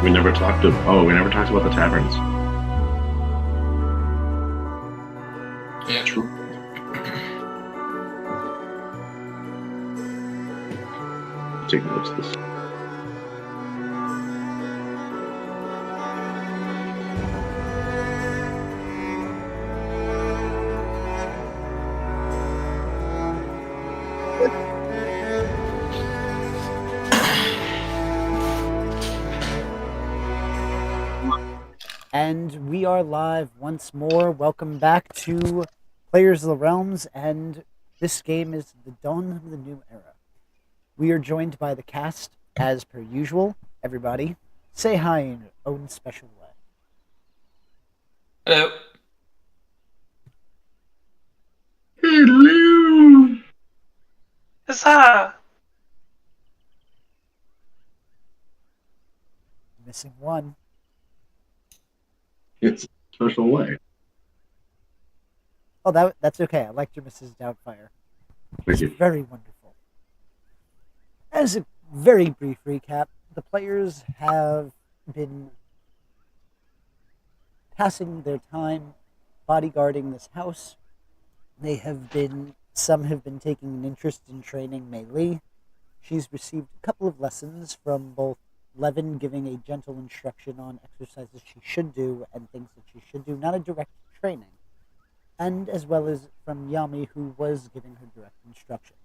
We never talked about the taverns. Yeah. True. Take notes of this. And we are live once more. Welcome back to Players of the Realms, and this game is the dawn of the new era. We are joined by the cast, as per usual. Everybody, say hi in your own special way. Hello. Hello. Huzzah! Missing one. It's a special way. Oh, that's okay. I liked your Mrs. Doubtfire. Thank you. Very wonderful. As a very brief recap, the players have been passing their time bodyguarding this house. Some have been taking an interest in training Mei Li. She's received a couple of lessons from both Levin giving a gentle instruction on exercises she should do and things that she should do, not a direct training, and as well as from Yami, who was giving her direct instruction.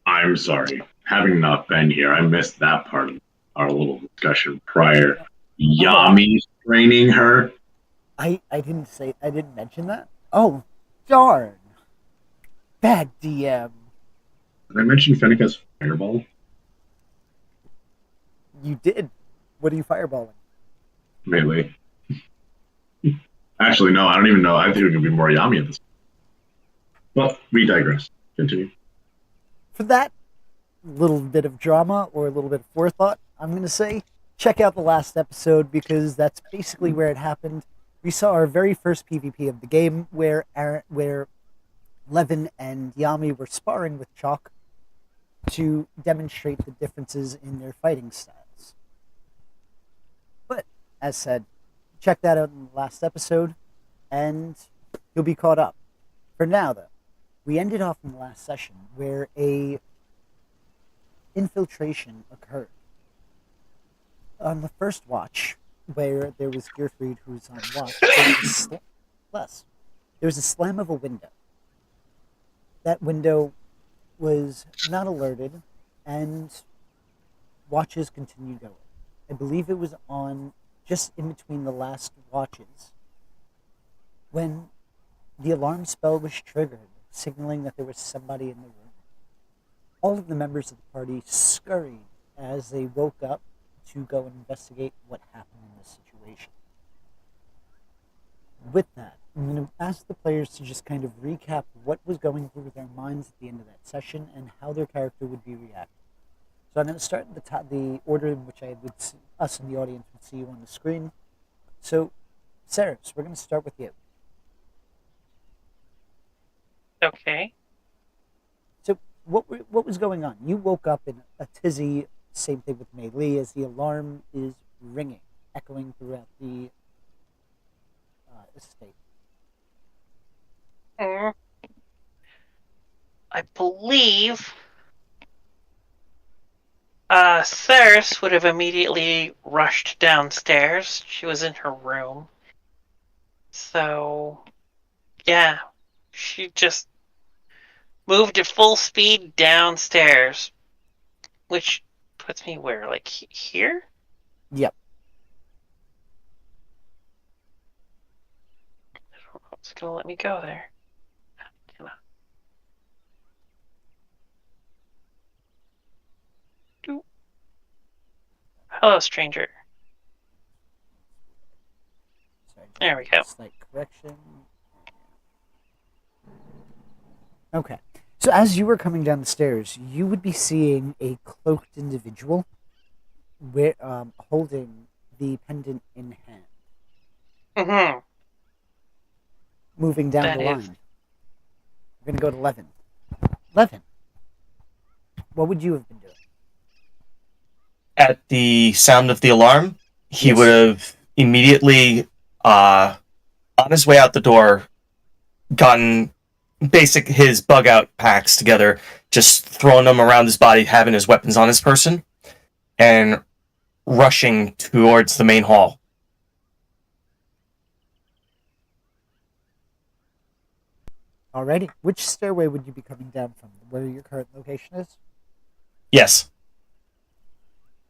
I'm sorry. Having not been here, I missed that part of our little discussion prior. Yami's training her. I didn't mention that? Oh, darn. Bad DM. Did I mention Fenneca's fireball? You did. What are you fireballing? Maybe. Actually, no, I don't even know. I think it could be more Yami at this point. But we digress. Continue. For that little bit of drama or a little bit of forethought, I'm going to say check out the last episode because that's basically where it happened. We saw our very first PvP of the game where Levin and Yami were sparring with Chalk to demonstrate the differences in their fighting styles. But, as said, check that out in the last episode, and you'll be caught up. For now, though, we ended off in the last session where a infiltration occurred. On the first watch, where there was Gearfried who's on watch, there was a slam of a window. That window was not alerted, and watches continued going. I believe it was on just in between the last watches when the alarm spell was triggered, signaling that there was somebody in the room. All of the members of the party scurried as they woke up to go and investigate what happened in this situation. With that, I'm going to ask the players to just kind of recap what was going through their minds at the end of that session and how their character would be reacting. So I'm going to start at the order in which us in the audience would see you on the screen. So, Saris, we're going to start with you. Okay. So, what was going on? You woke up in a tizzy, same thing with Mei Li, as the alarm is ringing, echoing throughout the estate. I believe Ceres would have immediately rushed downstairs. She was in her room. So, yeah, she just moved at full speed downstairs, which puts me where, like here? Yep. I don't know if it's gonna let me go there. Hello, stranger. Sorry, There we go. Slight correction. Okay. So as you were coming down the stairs, you would be seeing a cloaked individual holding the pendant in hand. Mm-hmm. Moving down That the is- line. We're going to go to Levin. Levin, what would you have been doing? at the sound of the alarm, he Yes. would have immediately, on his way out the door, gotten his bug out packs together, just throwing them around his body, having his weapons on his person, and rushing towards the main hall. Alrighty. Which stairway would you be coming down from? Where your current location is? Yes.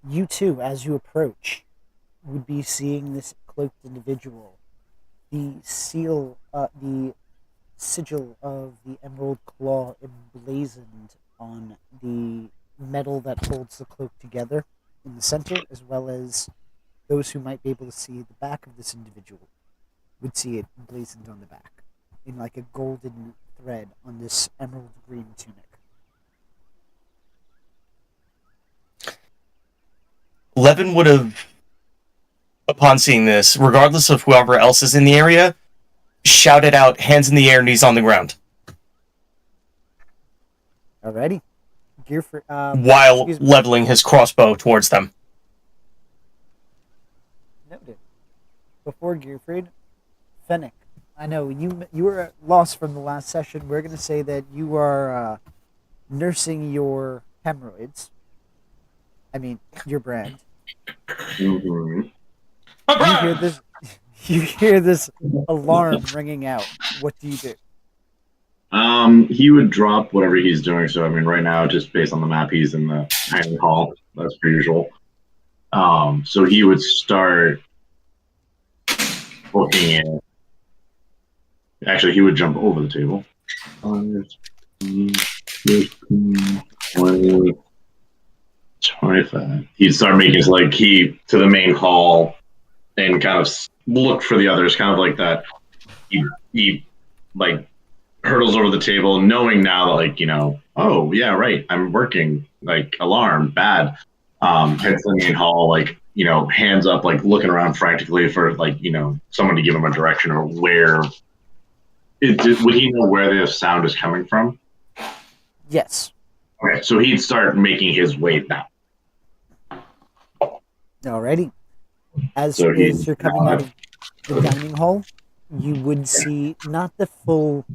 You too, as you approach, would be seeing this cloaked individual. The sigil of the Emerald Claw emblazoned on the metal that holds the cloak together in the center, as well as those who might be able to see the back of this individual would see it emblazoned on the back in like a golden thread on this emerald green tunic. Levin would have, upon seeing this, regardless of whoever else is in the area, shouted out, hands in the air, knees on the ground. Alrighty. Gear for while leveling his crossbow towards them. Noted. Before Gearfried, Fennec, I know you were lost from the last session. We're going to say that you are nursing your hemorrhoids. I mean, your brand. Mm-hmm. You hear this? You hear this alarm ringing out. What do you do? He would drop whatever he's doing. So I mean, right now, just based on the map, he's in the dining hall. That's per usual. So he would start looking in. Actually, he would jump over the table. 20, 25. He'd start making his to the main hall and kind of look for the others, kind of like that. He like hurdles over the table, knowing now that oh yeah, right, I'm working. Alarm, bad. Heads to the main hall, hands up, looking around frantically for someone to give him a direction or where. Would he know where the sound is coming from? Yes. Okay, so he'd start making his way back. Alrighty. As you're coming out of the dining hall, you would see not the full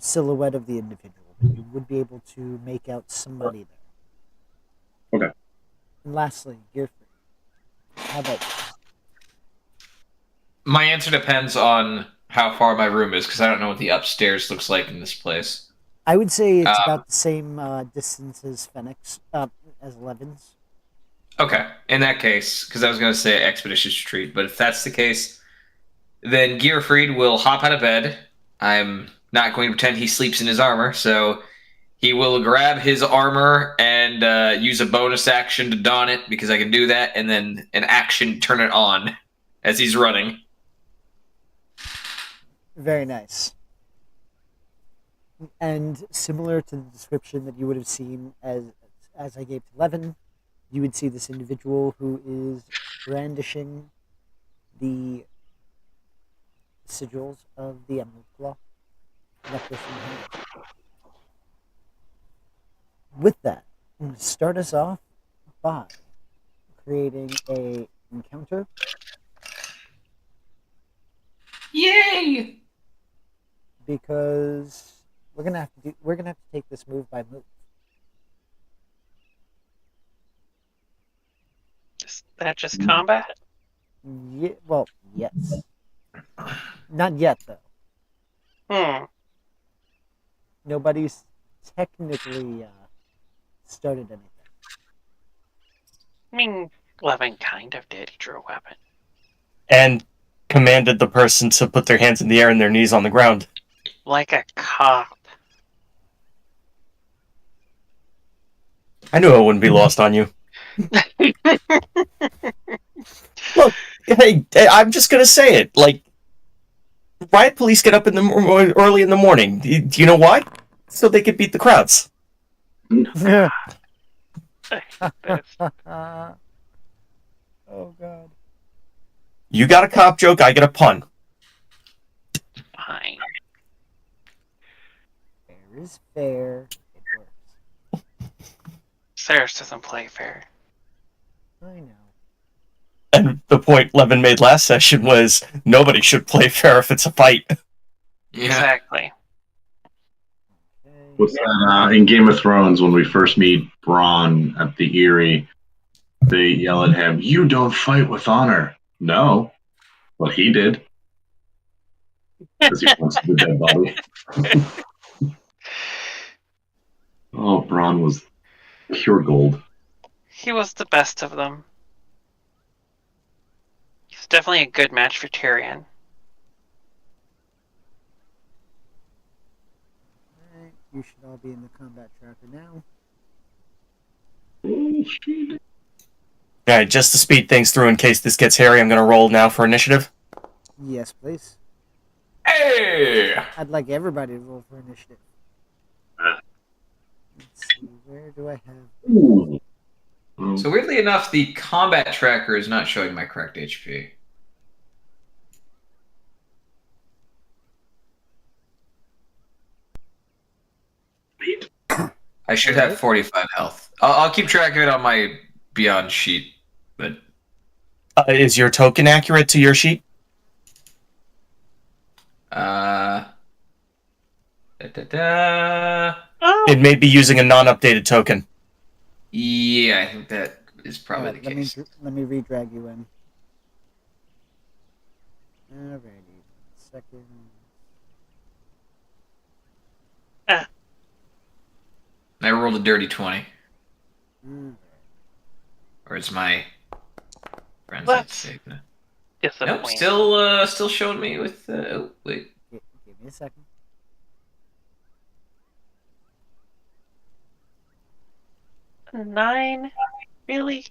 silhouette of the individual, but you would be able to make out somebody there. Okay. And lastly, Gearfrey, how about you? My answer depends on how far my room is, because I don't know what the upstairs looks like in this place. I would say it's about the same distance as Fennec's, as Levin's. Okay, in that case, because I was going to say expeditious retreat, but if that's the case, then Gearfried will hop out of bed. I'm not going to pretend he sleeps in his armor, so he will grab his armor and use a bonus action to don it, because I can do that, and then an action turn it on as he's running. Very nice. And similar to the description that you would have seen as I gave to Levin, you would see this individual who is brandishing the sigils of the Emerald Claw necklace in hand. With that, I'm going to start us off by creating a encounter. Yay! Because we're gonna have to take this move by move. Is that just combat? Yeah, well, yes. Not yet, though. Nobody's technically started anything. I mean, Levin kind of did. He drew a weapon. And commanded the person to put their hands in the air and their knees on the ground. Like a cop. I knew it wouldn't be lost on you. Look, hey, I'm just gonna say it. Riot police get up early in the morning. Do you know why? So they could beat the crowds. Oh God. You got a cop joke, I get a pun. Fine. Fair is fair. It works. Cyrus doesn't play fair. And the point Levin made last session was nobody should play fair if it's a fight. Yeah. Exactly. What's that? In Game of Thrones, when we first meet Bronn at the Eyrie, they yell at him, "You don't fight with honor." No, well, he did. Because he wants the dead body. Oh, Bronn was pure gold. He was the best of them. He's definitely a good match for Tyrion. Alright, you should all be in the combat tracker now. Oh, shit. Alright, just to speed things through in case this gets hairy, I'm going to roll now for initiative. Yes, please. Hey! I'd like everybody to roll for initiative. Ah. Let's see, where do I have... Ooh. So weirdly enough, the combat tracker is not showing my correct HP. I should have 45 health. I'll keep track of it on my Beyond sheet, but Is your token accurate to your sheet? da, da, da. Oh, It may be using a non-updated token. Yeah, I think that is probably Alright, the case. let me re-drag you in. Alrighty, second. I rolled a dirty 20, Alright. or it's my friends. That's Nope, disappointing. still showing me with. Oh wait, Give me a second. Nine? Really?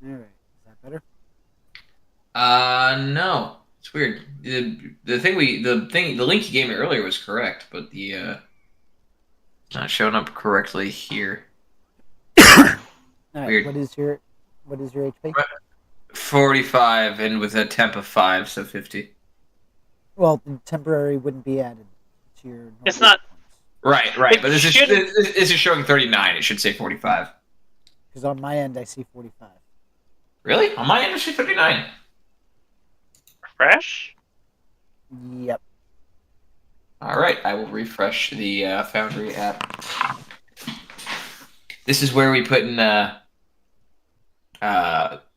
Alright, is that better? no, it's weird. The link you gave me earlier was correct, but the it's not showing up correctly here. Alright, Weird. what is your HP? 45 and with a temp of 5, so 50. Well, the temporary wouldn't be added to your... It's not- Right, It but this shouldn't- is showing 39. It should say 45. Because on my end, I see 45. Really? On my end, it should say 39. Fresh? Yep. All right, I will refresh the Foundry app. This is where we put in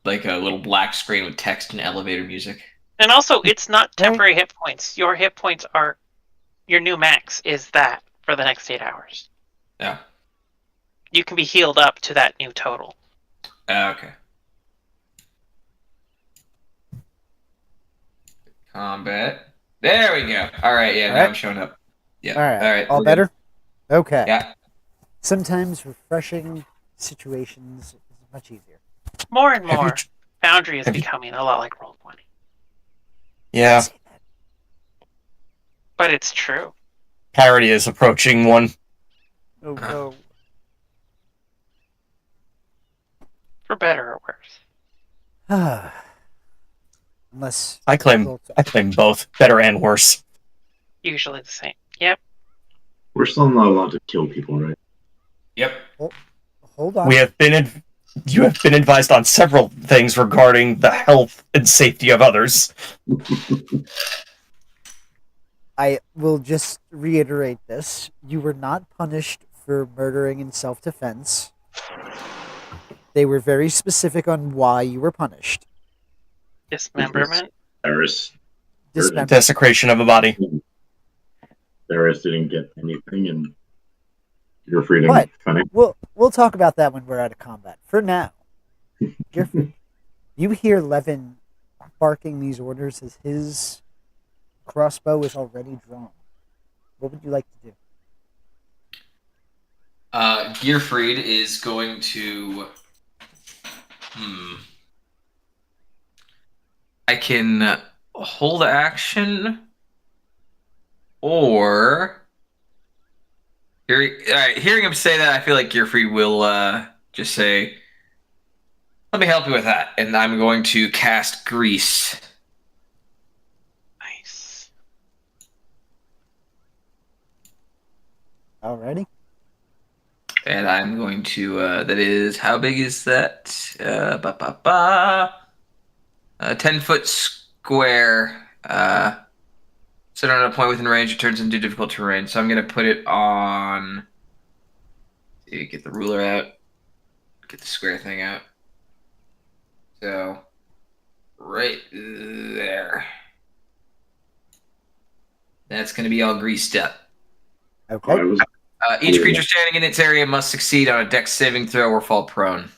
like a little black screen with text and elevator music. And also, it's not temporary hit points. Your hit points are... Your new max is that for the next 8 hours. Yeah. You can be healed up to that new total. Okay. Combat. There we go. All right, yeah, All now right. I'm showing up. Yeah. All right. All we're better? Okay. good. Yeah. Sometimes refreshing situations is much easier. More and Have you more, tr- Foundry is have you- becoming a lot like Roll20. Yeah, Say that. But it's true. parody is approaching one. Oh no. For better or worse. Unless I claim both, better and worse. Usually the same. Yep. We're still not allowed to kill people, right? Yep. hold on. You have been advised on several things regarding the health and safety of others. I will just reiterate this. You were not punished for murdering in self-defense. They were very specific on why you were punished. Dismemberment. Eris Desecration of a body. didn't get anything, and your freedom. But Funny. we'll talk about that when we're out of combat. For now, you hear Levin barking these orders as his crossbow is already drawn. What would you like to do? Gearfried is going to. I can hold action, or hearing him say that, I feel like Gearfried will just say, "Let me help you with that," and I'm going to cast Grease. Nice. Alrighty. And I'm going to, that is, how big is that? 10-foot square. Set on a point within range, it turns into difficult terrain. So I'm going to put it on, get the ruler out, get the square thing out. So, right there. That's going to be all greased up. Okay. Each creature standing in its area must succeed on a dex saving throw or fall prone.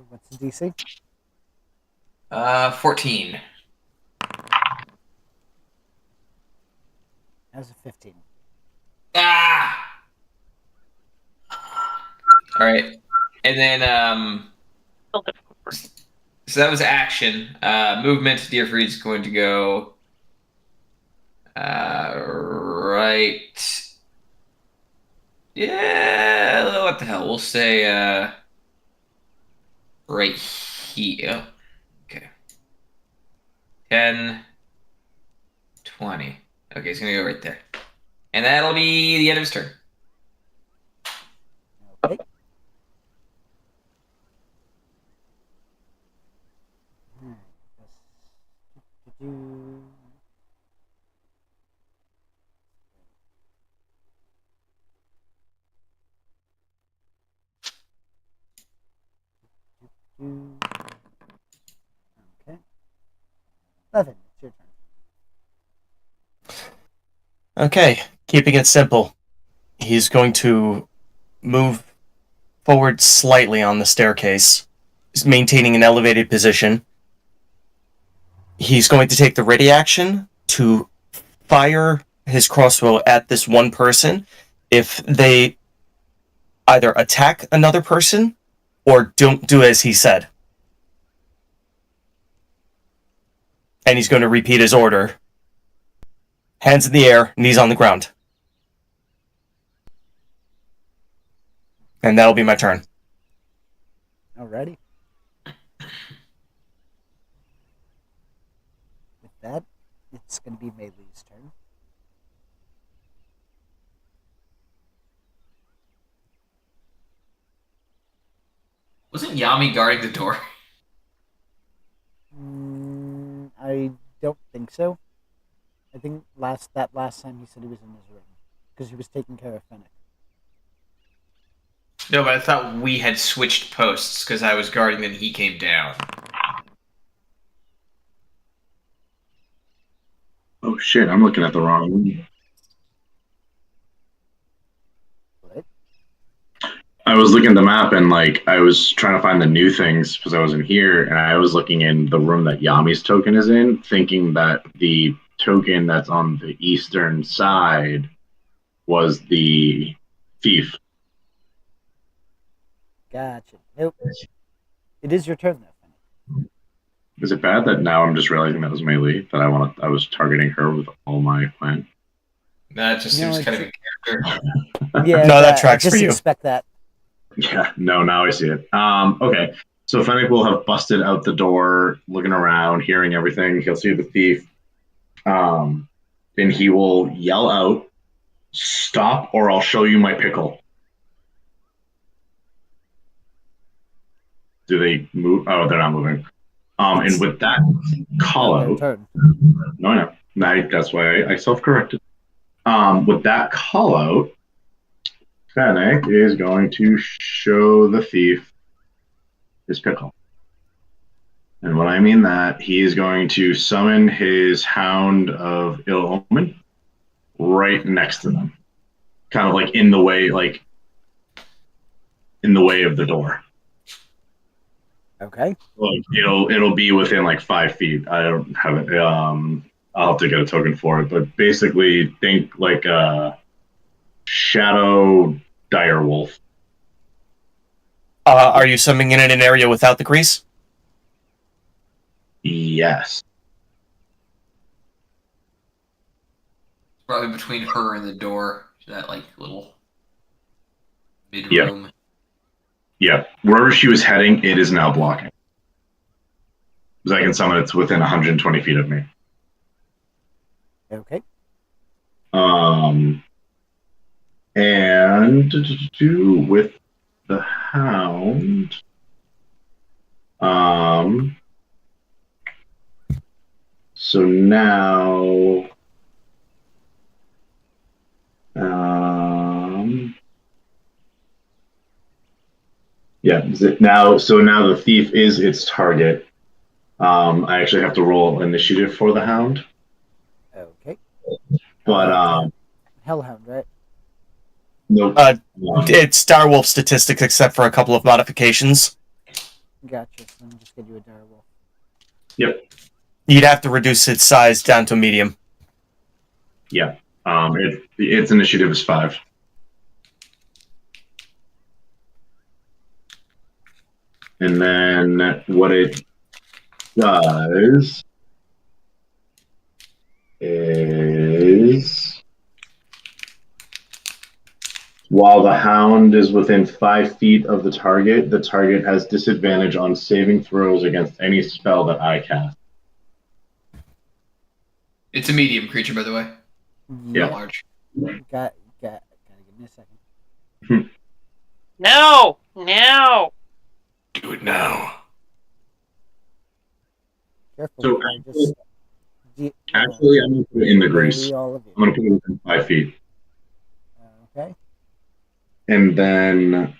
What's the DC? 14. That was a 15. Ah! All right. And then, Still difficult for me. so that was action. Movement, Deerfried's going to go right. Yeah, what the hell? We'll say right here. Okay. 10, 20. Okay, he's going to go right there. And that'll be the end of his turn. Okay. Okay. 11. It's your turn. Okay, keeping it simple. He's going to move forward slightly on the staircase, maintaining an elevated position. He's going to take the ready action to fire his crossbow at this one person if they either attack another person or don't do as he said. And he's going to repeat his order. Hands in the air, knees on the ground. And that'll be my turn. Alrighty. With that, it's going to be Melee's turn. Wasn't Yami guarding the door? I don't think so. I think last time he said he was in his room because he was taking care of Fennec. No, but I thought we had switched posts because I was guarding and he came down. Oh shit! I'm looking at the wrong one. What? I was looking at the map and like I was trying to find the new things because I wasn't here, and I was looking in the room that Yami's token is in, thinking that the token that's on the eastern side was the thief. Gotcha. Nope. It is your turn, though, Fennec. Is it bad that now I'm just realizing that was Melee, that I was targeting her with all my plan? That just No, seems kind of it's- a character. Yeah, No, that tracks I just for you. expect that. Yeah, no, now I see it. Okay, so Fennec will have busted out the door, looking around, hearing everything. He'll see the thief. Then he will yell out, "Stop, or I'll show you my pickle." Do they move? Oh, they're not moving. And with that call Their out, turn. no, that's why I self-corrected. With that call out, Fennec is going to show the thief his pickle. And when I mean that, he is going to summon his Hound of Ill Omen right next to them. Kind of like in the way of the door. Okay. Like it'll be within like 5 feet. I don't have it. I'll have to get a token for it, but basically think like a shadow dire wolf. Are you summoning it in an area without the grease? Yes. Probably between her and the door. That like little mid-room. Yeah. Wherever she was heading, it is now blocking. Because I can summon it within 120 feet of me. Okay. And with the hound, so now, yeah, so now the thief is its target. I actually have to roll initiative for the hound, Okay. but Hellhound, right? nope. It's direwolf statistics, except for a couple of modifications. Gotcha. So let me just get you a direwolf. Yep. You'd have to reduce its size down to medium. Yeah. Its initiative is 5. And then what it does is, while the hound is within 5 feet of the target has disadvantage on saving throws against any spell that I cast. It's a medium creature, by the way. Yeah. Not large. Gotta give me a second. No! Now! Do it now. Careful. So before I just actually, I'm going to put it in the grease. bury all of you. I'm going to put it within 5 feet. Okay. And then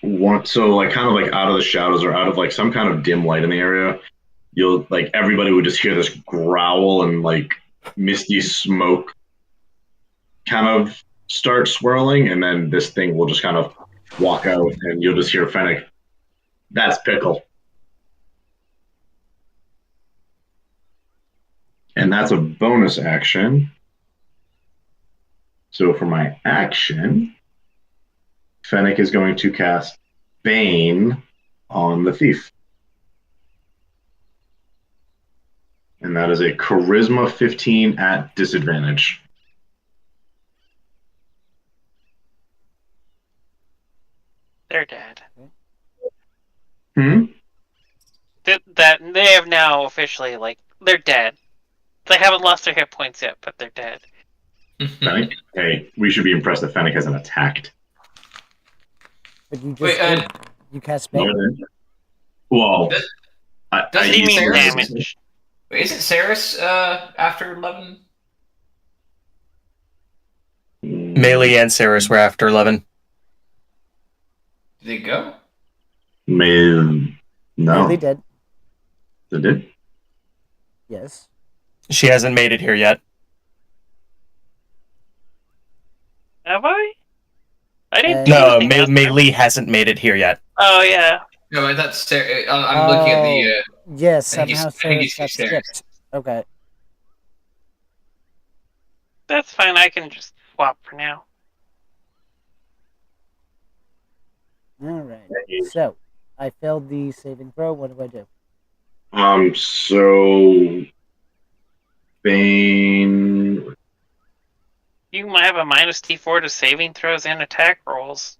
so like kind of like out of the shadows or out of like some kind of dim light in the area, you'll like everybody would just hear this growl and like misty smoke kind of start swirling, and then this thing will just kind of walk out, and you'll just hear Fennec, "That's Pickle." And that's a bonus action. So for my action, Fennec is going to cast Bane on the thief. And that is a Charisma 15 at disadvantage. They're dead. Hmm? That they have now officially, like, they're dead. They haven't lost their hit points yet, but they're dead. Fennec? Hey, we should be impressed that Fennec hasn't attacked. But you just Wait, did. You cast Bane. Well, does he used mean Sarah's- damage? Wait, isn't Saris after 11? Melee and Saris were after 11. Did they go? No. Melee dead. They did? Yes. She hasn't made it here yet. Have I? I didn't. And- do No, anything else. Melee hasn't made it here yet. Oh yeah. No, I thought Sarah. I'm looking at the. Yes, I think somehow it's- I think Sarah it's got Sarah. skipped. Okay. That's fine. I can just swap for now. Alright. So, I failed the saving throw. What do I do? So Bane. You might have a minus T4 to saving throws and attack rolls.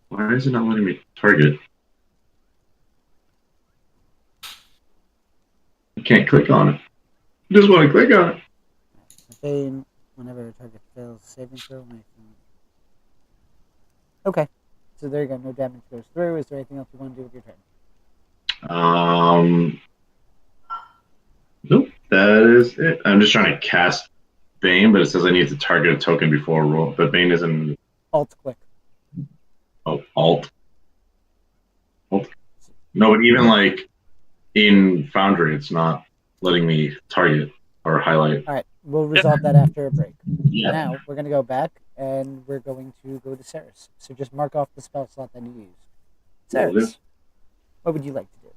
Why is it not letting me target? I can't click on it. I just want to click on it. Bane, whenever a target fails saving throw, makes them... Okay. So there you go. No damage goes through. Is there anything else you want to do with your turn? Nope, that is it. I'm just trying to cast Bane, but it says I need to target a token before a roll. But Bane isn't. Alt click. Oh, alt. No, but even like in Foundry, it's not letting me target or highlight. Alright. We'll resolve that after a break. Yeah. Now, we're going to go back, and we're going to go to Saris. So just mark off the spell slot that you used. Saris, what would you like to do?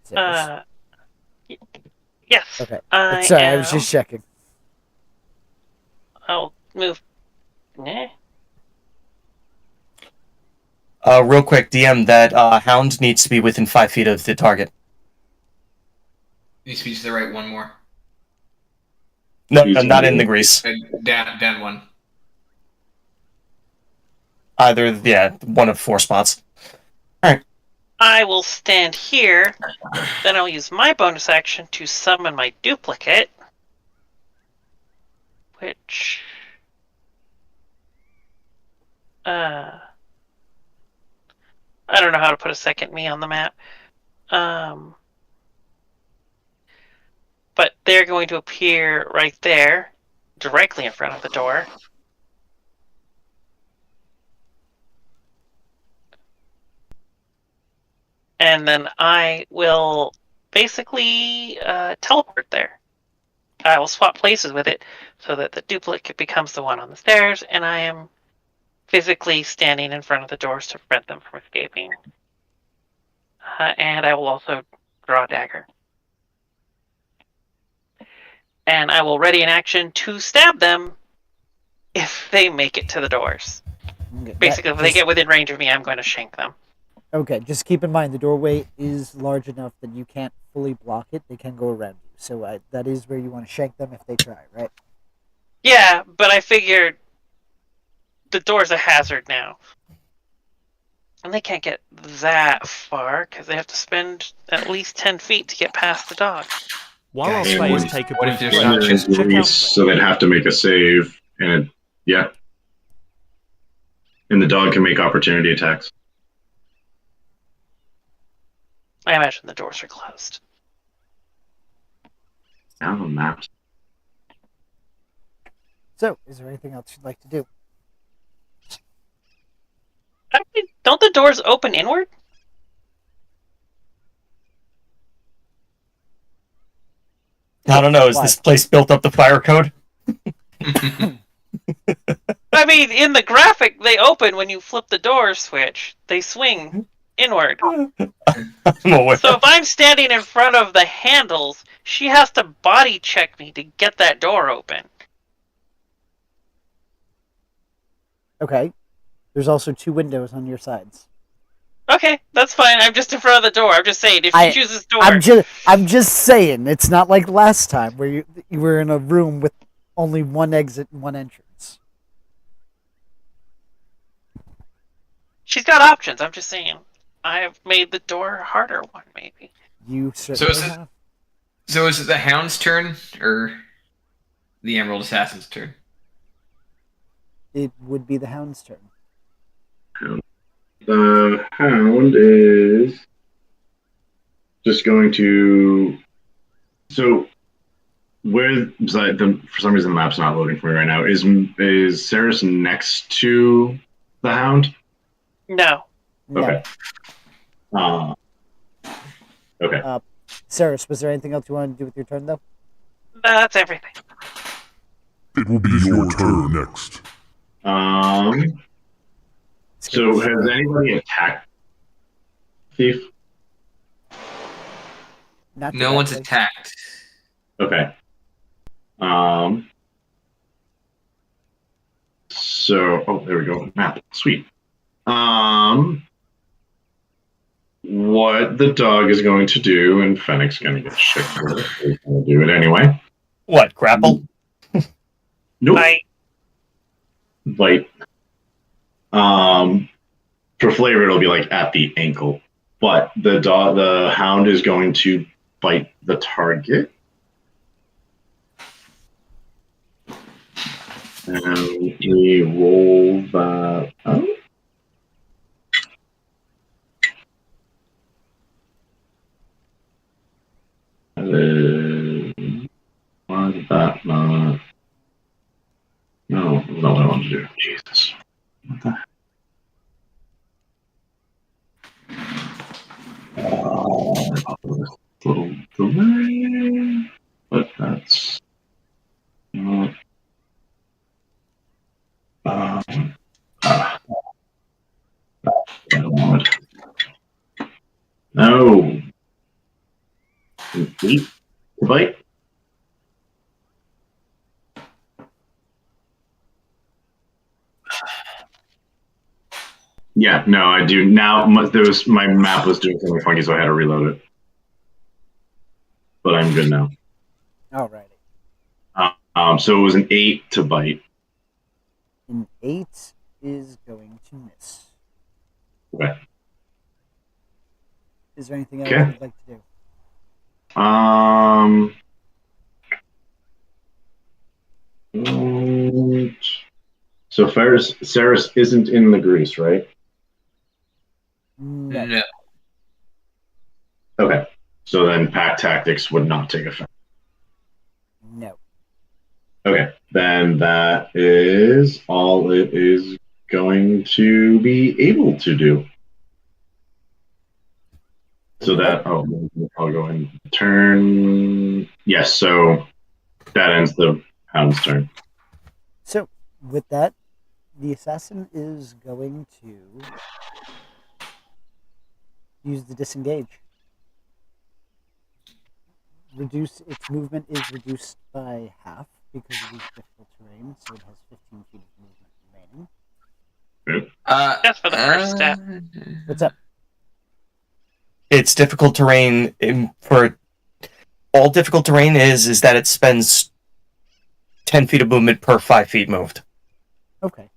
Saris. Yes. Okay. I Sorry, I was just checking. I'll move. Nah. Real quick, DM, that hound needs to be within 5 feet of the target. Needs to be to the right one more. No, not in the grease. Down one. Either, one of 4 spots. I will stand here. Then I'll use my bonus action to summon my duplicate. Which... I don't know how to put a second me on the map. But they're going to appear right there, directly in front of the door. And then I will basically teleport there. I will swap places with it so that the duplicate becomes the one on the stairs, and I am physically standing in front of the doors to prevent them from escaping. And I will also draw a dagger. And I will ready an action to stab them if they make it to the doors. Okay, Basically, if they get within range of me, I'm going to shank them. Okay, just keep in mind the doorway is large enough that you can't fully block it. They can go around you. So that is where you want to shank them if they try, right? Yeah, but I figured the door's a hazard now. And they can't get that far because they have to spend at least 10 feet to get past the dog. While our Guys, players what- take a what brief if there's break, not There's check out grease, so they'd have to make a save, and and the dog can make opportunity attacks. I imagine the doors are closed. Now the maps. So, is there anything else you'd like to do? Actually, don't the doors open inward? I don't know. Is this place built up to fire code? I mean, in the graphic, they open when you flip the door switch. They swing inward. I'm aware. So if I'm standing in front of the handles, she has to body check me to get that door open. Okay. There's also 2 windows on your sides. Okay, that's fine. I'm just in front of the door. I'm just saying, if she chooses door... I'm just saying, it's not like last time where you were in a room with only one exit and one entrance. She's got options. I'm just saying. I have made the door a harder one, maybe. You certainly is it- have. So is it the Hound's turn or the Emerald Assassin's turn? It would be the Hound's turn. The Hound is just going to. So, where for some reason the map's not loading for me right now. Is Ceres next to the Hound? No. No. Okay. Okay. Ceres, was there anything else you wanted to do with your turn, though? That's everything. It will be your turn next. So has anybody attacked Thief? Not No one's directly. attacked. Okay. So, there we go. Map. Sweet. What the dog is going to do, and Fennec's going to get shit for it. He's going to do it anyway. What, grapple? Nope. Bite. Bite. For flavor, it'll be like at the ankle. But the Hound is going to bite the target. And we roll that out. Why did that not? No, that's not what I wanted to do. Jesus. What the heck? Little delay, but that's not. No. Complete. Bite. Yeah, no, I do now. My map was doing something funky, so I had to reload it. But I'm good now. Alrighty. So it was an 8 to bite. An 8 is going to miss. Okay. Is there anything else Okay. you'd like to do? So Ceres isn't in the grease, right? No. No. Okay. So then pack tactics would not take effect. No. Okay. Then that is all it is going to be able to do. So Okay. that I'll go and turn. Yes. So that ends the hound's turn. So, with that, the assassin is going to use the disengage. Reduce its movement is reduced by half because it is difficult terrain, so it has 15 feet of movement remaining. Just for the first step. What's up? It's difficult terrain for all difficult terrain is that it spends 10 feet of movement per 5 feet moved. Okay.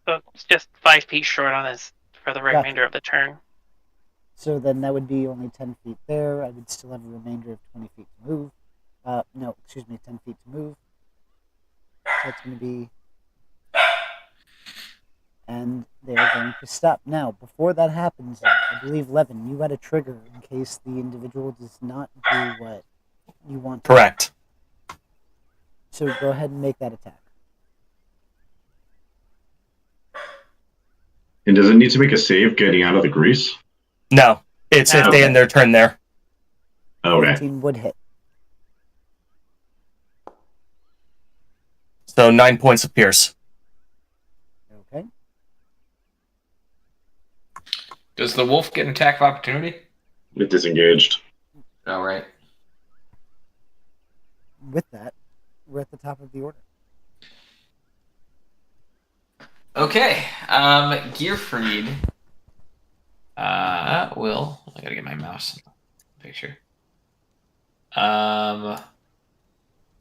So it's just 5 feet short on this for the remainder of the turn. So then that would be only 10 feet there. I would still have a remainder of 20 feet to move. 10 feet to move. So that's going to be... And they're going to stop. Now, before that happens, I believe, Levin, you had a trigger in case the individual does not do what you want to. Correct. So go ahead and make that attack. And does it need to make a save getting out of the grease? No. It's if they end their turn there. Okay. 15 would hit. So 9 points of pierce. Okay. Does the wolf get an attack of opportunity? It disengaged. Oh, right. With that, we're at the top of the order. Okay. Gearfried. I gotta get my mouse in the picture.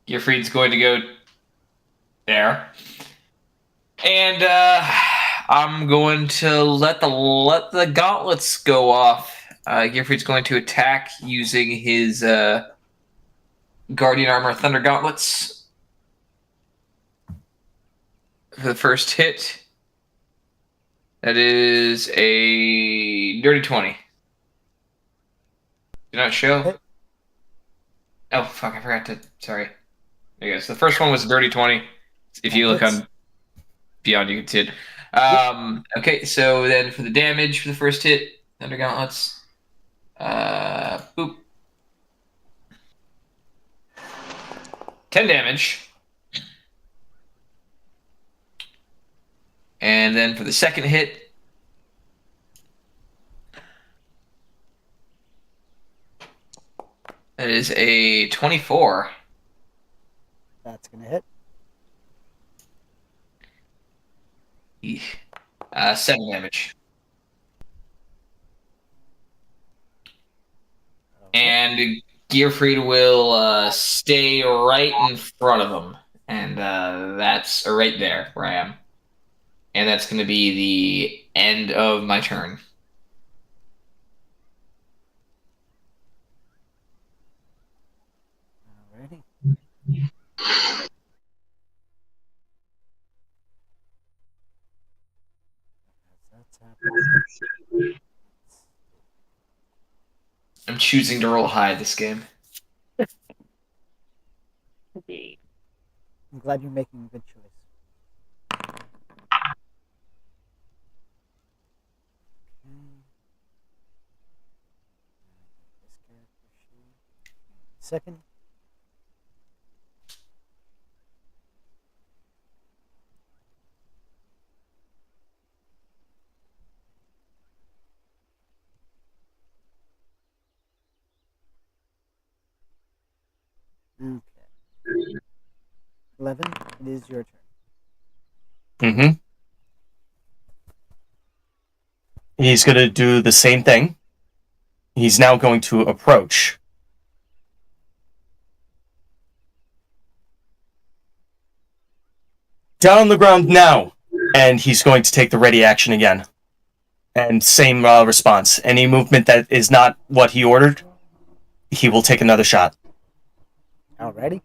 Gearfried's going to go there. And I'm going to let the gauntlets go off. Gearfried's going to attack using his Guardian Armor Thunder Gauntlets for the first hit. That is a dirty 20. Do not show. Hit. Oh, fuck, I forgot to... Sorry. There you go. So the first one was a dirty 20. If you look on Beyond, you can see it. Okay, so then for the damage for the first hit, Thunder Gauntlets. Boop. 10 damage. And then for the second hit, that is a 24. That's going to hit. 7 damage. And Gearfried will stay right in front of him. And that's right there where I am. And that's going to be the end of my turn. Alrighty. That's happening. I'm choosing to roll high this game. Indeed. I'm glad you're making a good choice. Second. Okay. 11, it is your turn. Mm-hmm. He's going to do the same thing. He's now going to approach. Down on the ground now! And he's going to take the ready action again. And same response. Any movement that is not what he ordered, he will take another shot. Alrighty.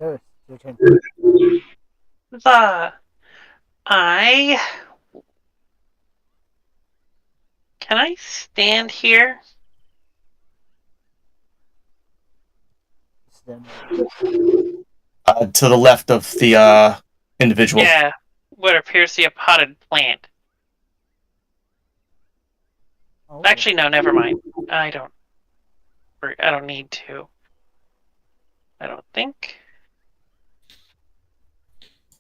So, it's your turn. I can I stand here? Stand To the left of the individual. Yeah, what appears to be a potted plant. Oh, Actually, no, never mind. I don't need to. I don't think.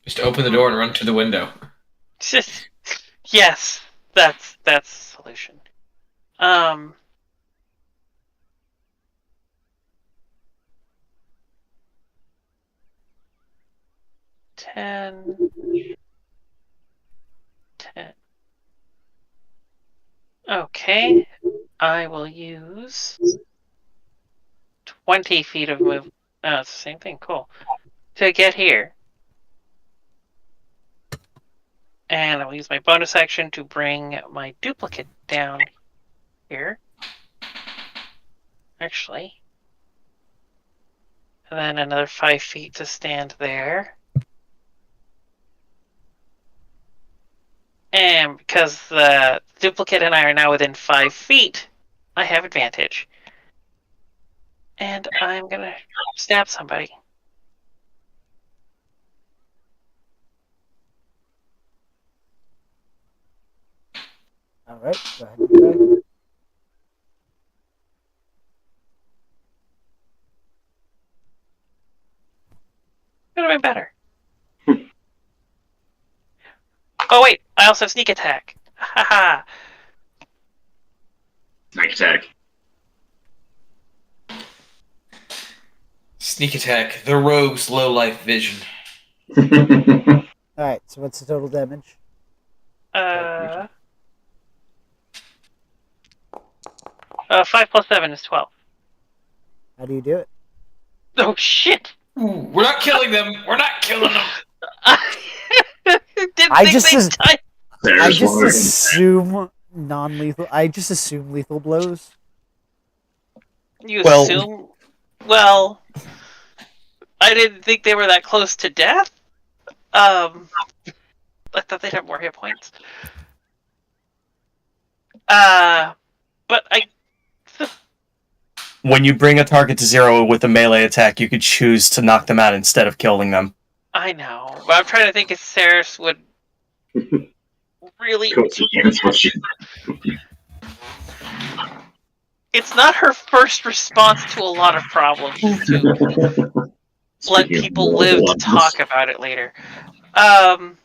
Just open the door and run to the window. Just yes, that's the solution. 10. Okay, I will use 20 feet of move. Oh, it's the same thing. Cool. To get here. And I will use my bonus action to bring my duplicate down here. Actually. And then another 5 feet to stand there. And because the duplicate and I are now within 5 feet, I have advantage. And I'm going to stab somebody. Alright, go ahead and try. Could have been better. Oh wait, I also have sneak attack. Haha. Sneak attack. Sneak attack. The rogue's low life vision. Alright, so what's the total damage? 5 plus 7 is 12. How do you do it? Oh shit! Ooh, we're not killing them. We're not killing them. I just There's assume non-lethal. I just assume lethal blows. You Well- assume? Well, I didn't think they were that close to death. I thought they'd have more hit points. But When you bring a target to 0 with a melee attack, you could choose to knock them out instead of killing them. I know, but I'm trying to think if Ceres would really. It's not her first response to a lot of problems to let people live to talk about it later. But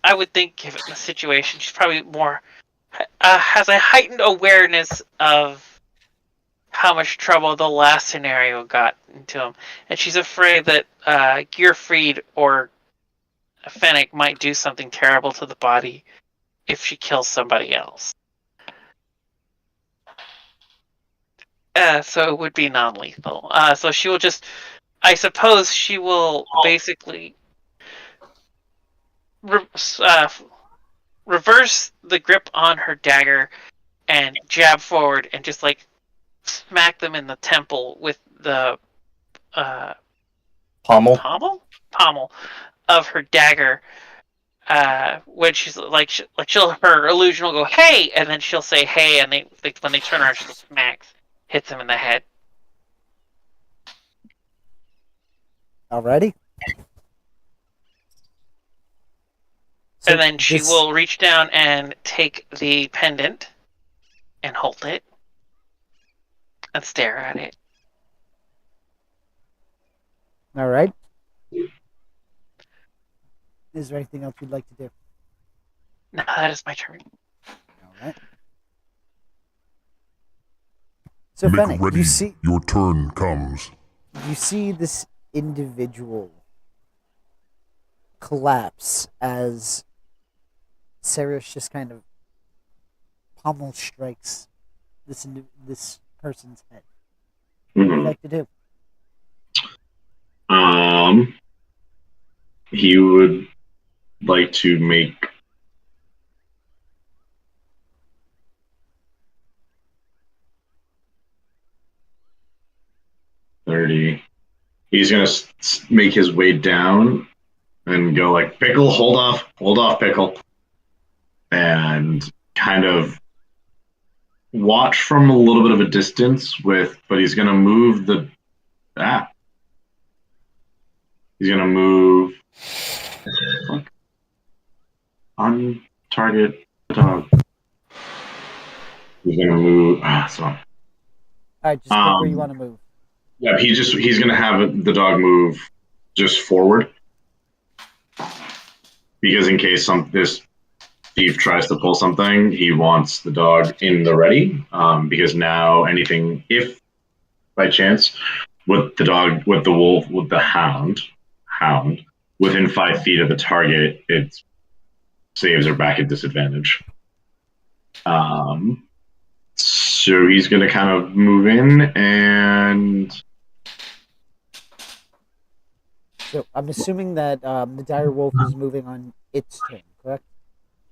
I would think, given the situation, she's probably more has a heightened awareness of how much trouble the last scenario got into him, and she's afraid that Gearfried or Fennec might do something terrible to the body if she kills somebody else. So it would be non-lethal. So she will just, I suppose she will basically reverse the grip on her dagger and jab forward and just like smack them in the temple with the Pommel? pommel of her dagger. When she's like her illusion will go hey, and then she'll say hey, and when they turn around, she smacks, hits him in the head. Alrighty. So And then she will reach down and take the pendant and hold it and stare at it. All right. Is there anything else you'd like to do? No, that is my turn. All right. So, Make Fennec, ready. Your turn comes. you see this individual collapse as Ceres just kind of pommel strikes this person's head. What would you like to do? He would like to make $30. He's gonna make his way down and go like, Pickle, hold off, Pickle, and kind of watch from a little bit of a distance but he's gonna move he's gonna move on target the dog. He's gonna move. So. All right, just pick where you want to move. Yeah, he's gonna have the dog move just forward because in case this thief tries to pull something, he wants the dog in the ready. Because now anything, if by chance, with the wolf, with the hound, within 5 feet of the target, it saves are back at disadvantage. So he's going to kind of move in and. So I'm assuming that the dire wolf is moving on its turn, correct?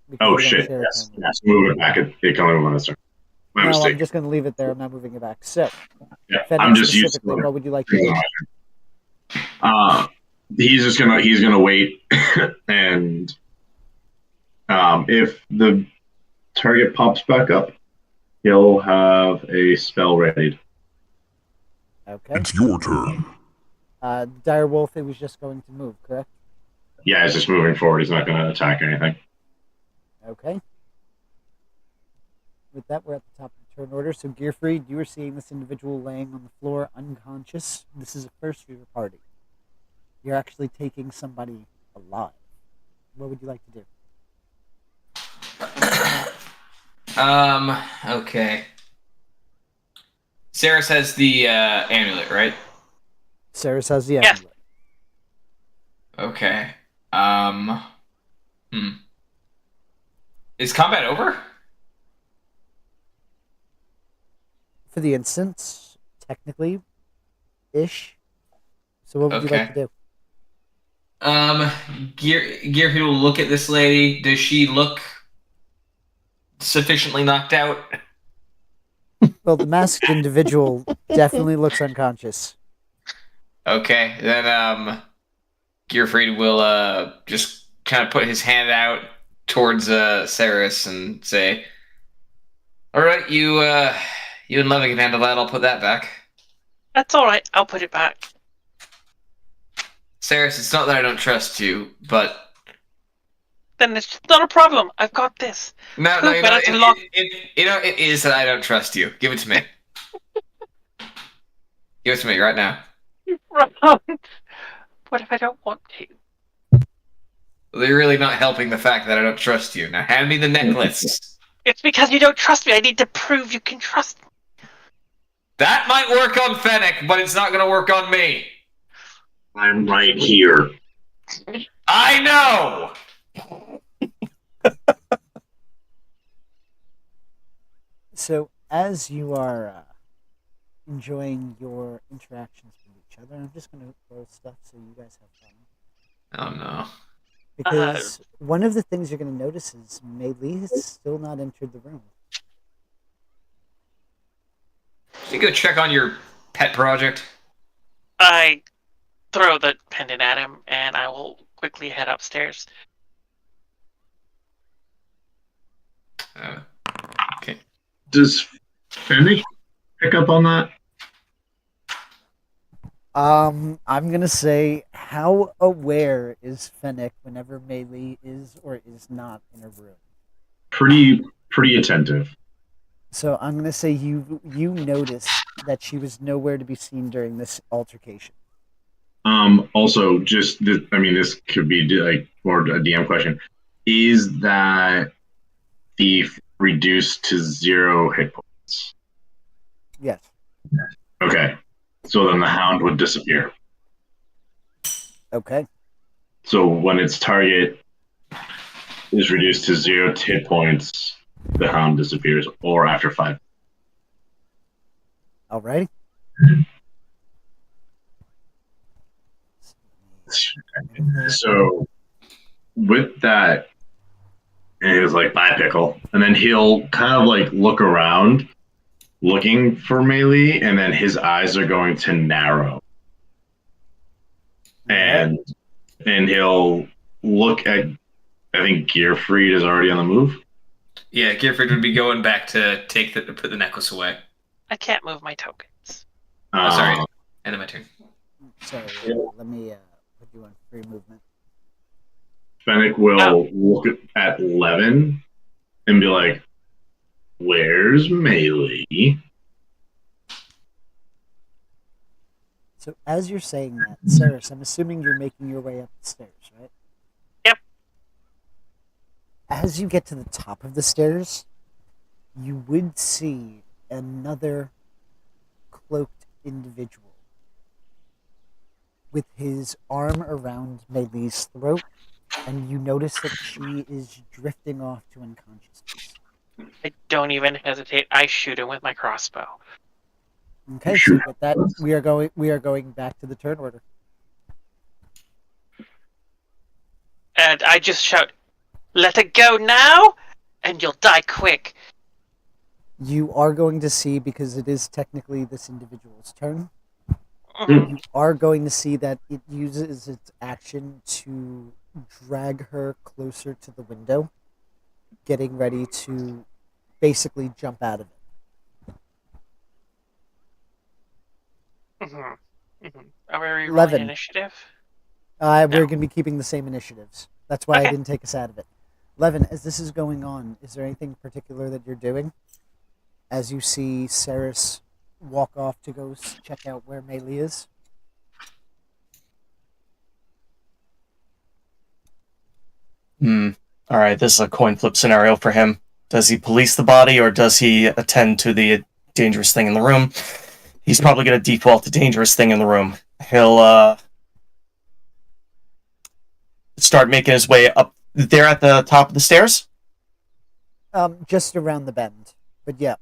Because Oh we don't shit! share a Yes, turn. move it back. It can only move on its turn. My No, mistake. I'm just going to leave it there. I'm not moving it back. So, Yeah, Fennec, I'm just used to specifically, it. what would you like to do? He's gonna wait, and if the target pops back up, he'll have a spell ready. Okay. It's your turn. Dire wolf, it was just going to move, correct? Yeah, he's just moving forward. He's not going to attack anything. Okay. With that, we're at the top of the turn order. So, Gearfried, you are seeing this individual laying on the floor unconscious. This is a first for your party. You're actually taking somebody alive. What would you like to do? Okay. Ceres has the amulet, right? Ceres has the Yes. amulet. Okay. Is combat over? For the instance, technically, ish. So what would you like to do? Gearhead will look at this lady. Does she look sufficiently knocked out? Well, the masked individual definitely looks unconscious. Okay, then Gearfried will just kind of put his hand out towards Ceres and say, "All right, you and Levin can handle that. I'll put that back." That's all right. I'll put it back. Ceres, it's not that I don't trust you, but Then it's not a problem. I've got this. no, Who you know, better to lock- it is that I don't trust you. Give it to me. Give it to me right now. What if I don't want to? Well, you're really not helping the fact that I don't trust you. Now hand me the necklace. It's because you don't trust me. I need to prove you can trust me. That might work on Fennec, but it's not going to work on me. I'm right here. I know! So, as you are enjoying your interactions with each other, I'm just going to roll stuff so you guys have fun. Oh no. Because one of the things you're going to notice is Mei has still not entered the room. Should you go check on your pet project? I throw the pendant at him, and I will quickly head upstairs. Okay. Does Fennec pick up on that? I'm going to say, how aware is Fennec whenever Mei is or is not in a room? Pretty attentive. So I'm going to say you noticed that she was nowhere to be seen during this altercation. Also, just I mean, this could be like more a DM question. Is that thief reduced to 0 hit points? Yes. Okay, so then the hound would disappear. Okay. So when its target is reduced to 0 hit points, the hound disappears, or after 5. Alrighty. So with that, and he was like, "Bye, pickle," and then he'll kind of like look around, looking for Melee, and then his eyes are going to narrow, and he'll look at. I think Gearfried is already on the move. Yeah, Gearfried would be going back to put the necklace away. I can't move my tokens. Oh, sorry. End of my turn. Sorry, let me put you on free movement. Fennec will look at Levin and be like, "Where's Melee?" So as you're saying that, Ceres, I'm assuming you're making your way up the stairs, right? Yep. As you get to the top of the stairs, you would see another cloaked individual with his arm around Melee's throat, and you notice that she is drifting off to unconsciousness. I don't even hesitate. I shoot him with my crossbow. Okay, so with that, we are going back to the turn order. And I just shout, "Let it go now, and you'll die quick." You are going to see, because it is technically this individual's turn, Mhm. you are going to see that it uses its action to drag her closer to the window, getting ready to basically jump out of it. Mhm. Mhm. Are we rerolling 11. initiative? We're No. going to be keeping the same initiatives. That's why I Okay. didn't take us out of it. Levin, as this is going on, is there anything particular that you're doing? As you see Ceres walk off to go check out where Melee is? All right, this is a coin flip scenario for him. Does he police the body or does he attend to the dangerous thing in the room? He's probably going to default to dangerous thing in the room. He'll start making his way up there at the top of the stairs. Just around the bend. But yeah,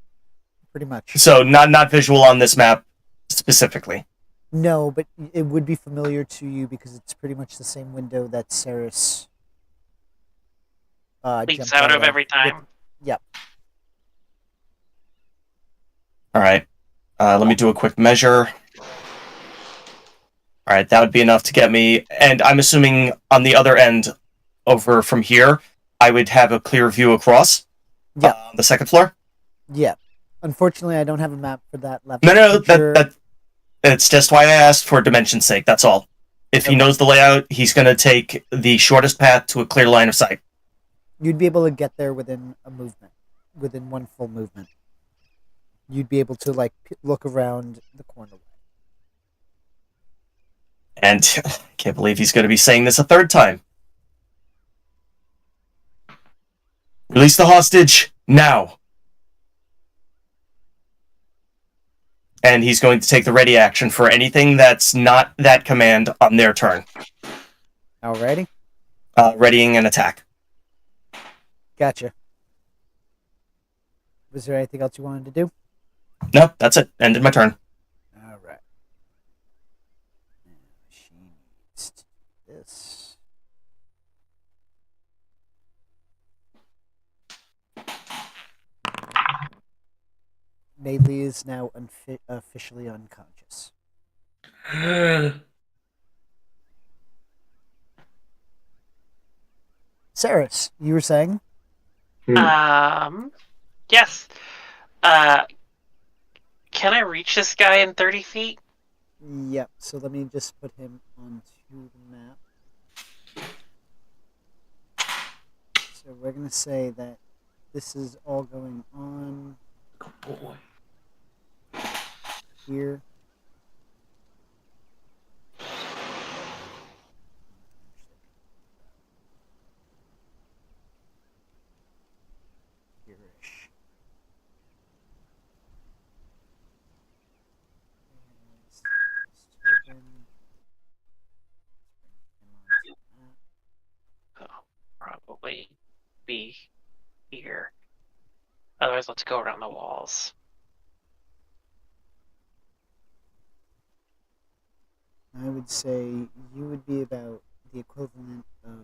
pretty much. So not visual on this map specifically. No, but it would be familiar to you because it's pretty much the same window that Ceres Leaks jumped out of every time. Yep. All right. Let me do a quick measure. All right, that would be enough to get me. And I'm assuming on the other end, over from here, I would have a clear view across. Yeah. The second floor. Yeah. Unfortunately, I don't have a map for that level. No, that's just why I asked for dimension's sake. That's all. If he knows the layout, he's going to take the shortest path to a clear line of sight. You'd be able to get there within a movement, within one full movement. You'd be able to look around the corner. And I can't believe he's going to be saying this a third time. Release the hostage now. And he's going to take the ready action for anything that's not that command on their turn. Alrighty. Readying an attack. Gotcha. Was there anything else you wanted to do? No, that's it. Ended my turn. Alright. She needs to do this. Melee is now officially unconscious. Ceres, you were saying? Yes. Can I reach this guy in 30 feet? Yep, so let me just put him onto the map. So we're going to say that this is all going on here. here. Otherwise, let's go around the walls. I would say you would be about the equivalent of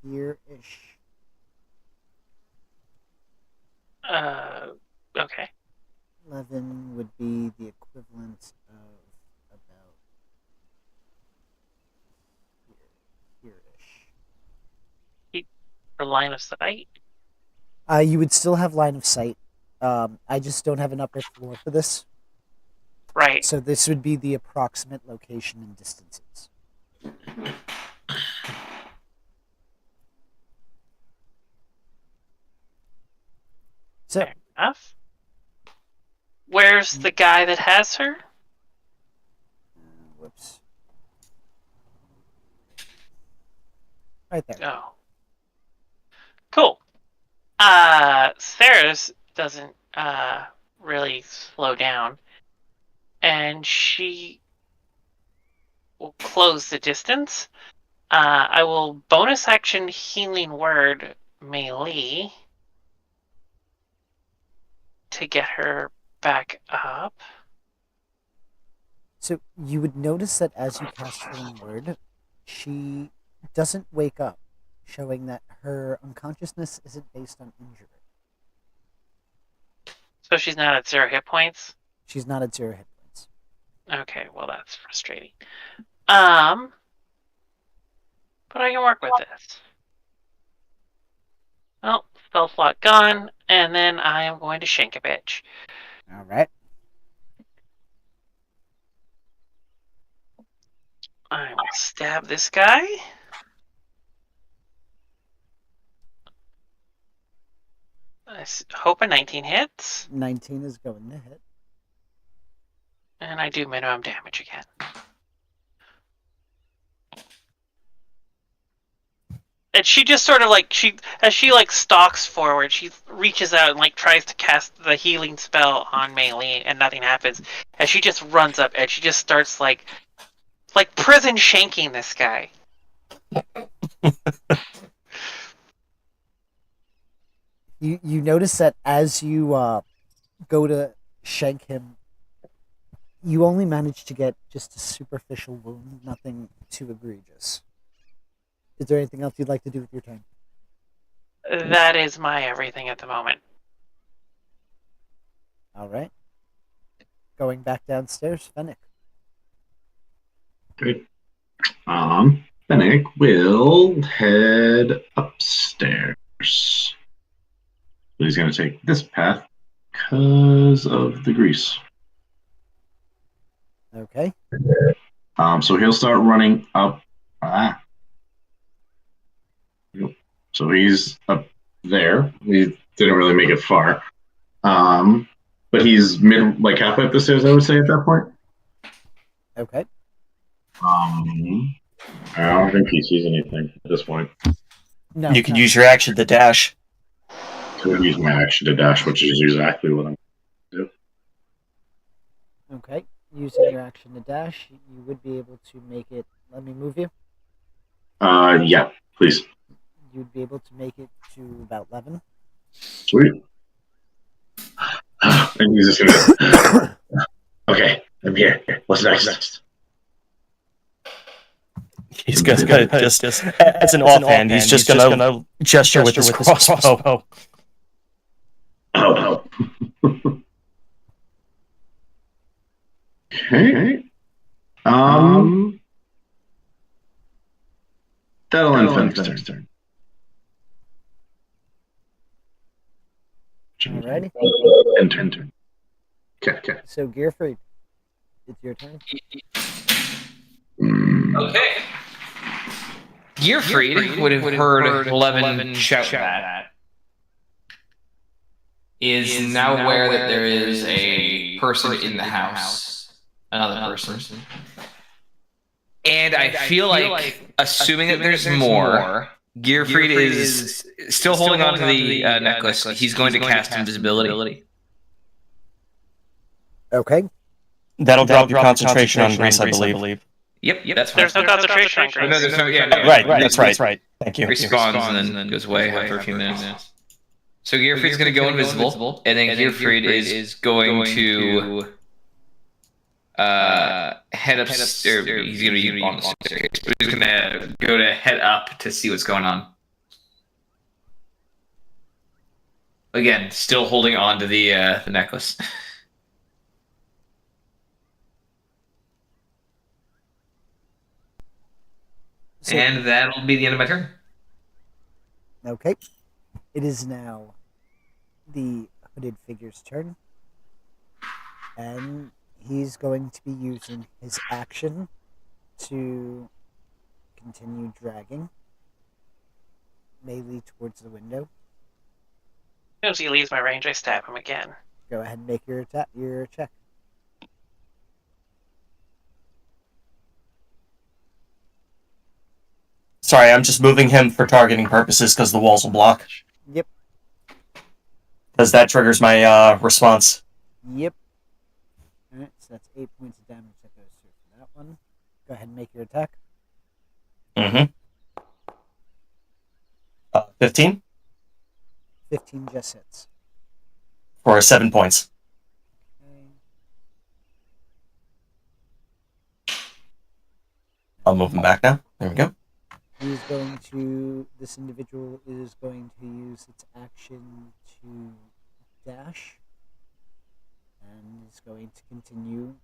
here-ish. Okay. 11 would be the equivalent of about here-ish. For line of sight. You would still have line of sight. I just don't have an upper floor for this. Right. So this would be the approximate location and distances. So, Fair enough. Where's the guy that has her? whoops. Right there. Oh. Cool. Sarah's doesn't really slow down. And she will close the distance. I will bonus action healing word melee to get her back up. So you would notice that as you cast Healing Word, she doesn't wake up, showing that her unconsciousness isn't based on injury. So she's not at 0 hit points? She's not at 0 hit points. Okay, well that's frustrating. But I can work with this. Well, spell slot gone, and then I am going to shank a bitch. All right. I will stab this guy. I hope a 19 hits. 19 is going to hit. And I do minimum damage again. And she just sort of like, as she stalks forward, she reaches out and tries to cast the healing spell on Melee, and nothing happens. And she just runs up and she just starts like prison shanking this guy. You notice that as you go to shank him, you only manage to get just a superficial wound, nothing too egregious. Is there anything else you'd like to do with your turn? That is my everything at the moment. All right. Going back downstairs, Fennec. Great. Fennec will head upstairs. But he's going to take this path because of the grease. Okay. So he'll start running up. So he's up there. He didn't really make it far. But he's halfway up the stairs, I would say, at that point. Okay. I don't think he sees anything at this point. No. You can use your action to dash. Could use my action to dash, which is exactly what I'm going to do. Okay. Using your action to dash, you would be able to make it. Let me move you. Yeah, please. You'd be able to make it to about 11. Sweet. And he's just gonna. Okay, I'm here. What's next? He's gonna just as an offhand, he's just gonna gesture with his crossbow. Oh. Okay. That'll end Fennec's turn. Alrighty. And turn. Okay. So, Gearfried, it's your turn. Okay. Gearfried would have heard Levin shout that. Is now aware that there is a person in the house. Another person. And I feel like, assuming that there's more, Gearfried is still holding on to the necklace. He's going to cast invisibility. Okay. That'll drop your concentration on Grace, I believe. Yep, that's fine. There's no concentration on Grace. No, there's no, yeah, Right, that's right. Thank you. Respawns and then goes away after a few minutes. So Gearfried's going to go invisible, and then Gearfried is going to head up. He's going to be on the staircase, but he's going to go to head up to see what's going on. Again, still holding on to the necklace. So, And that'll be the end of my turn. okay. It is now the hooded figure's turn. And he's going to be using his action to continue dragging melee towards the window. As soon as he leaves my range, I stab him again. Go ahead and make your check. Sorry, I'm just moving him for targeting purposes because the walls will block. Yep. Because that triggers my response. Yep. Alright, so that's 8 points of damage that goes through for that one. Go ahead and make your attack. 15 15 just hits. for 7 points. Okay. I'll move him back now. There we go. This individual is going to use its action to dash. And is going to continue.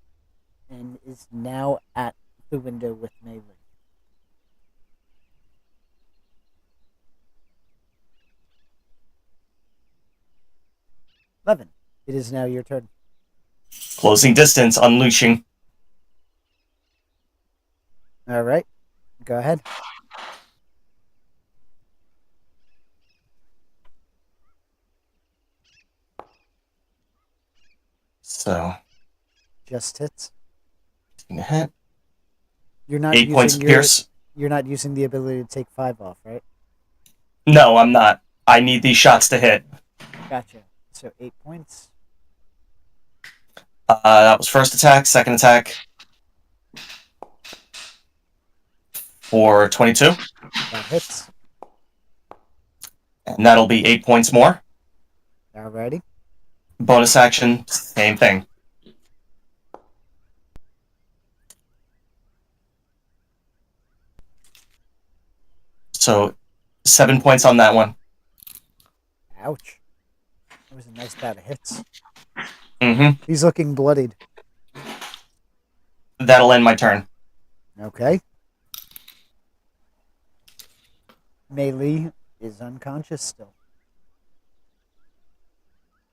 And is now at the window with melee. Levin, it is now your turn. Closing distance, unleashing. All right, go ahead. So, Just hits. taking a hit. You're not 8 points of using pierce. You're not using the ability to take 5 off, right? No, I'm not. I need these shots to hit. Gotcha. So 8 points. That was first attack, second attack. For 22. That hits. And that'll be 8 points more. Alrighty. Bonus action, same thing. So, 7 points on that one. Ouch. That was a nice bout of hits. Mm-hmm. He's looking bloodied. That'll end my turn. Okay. Melee is unconscious still.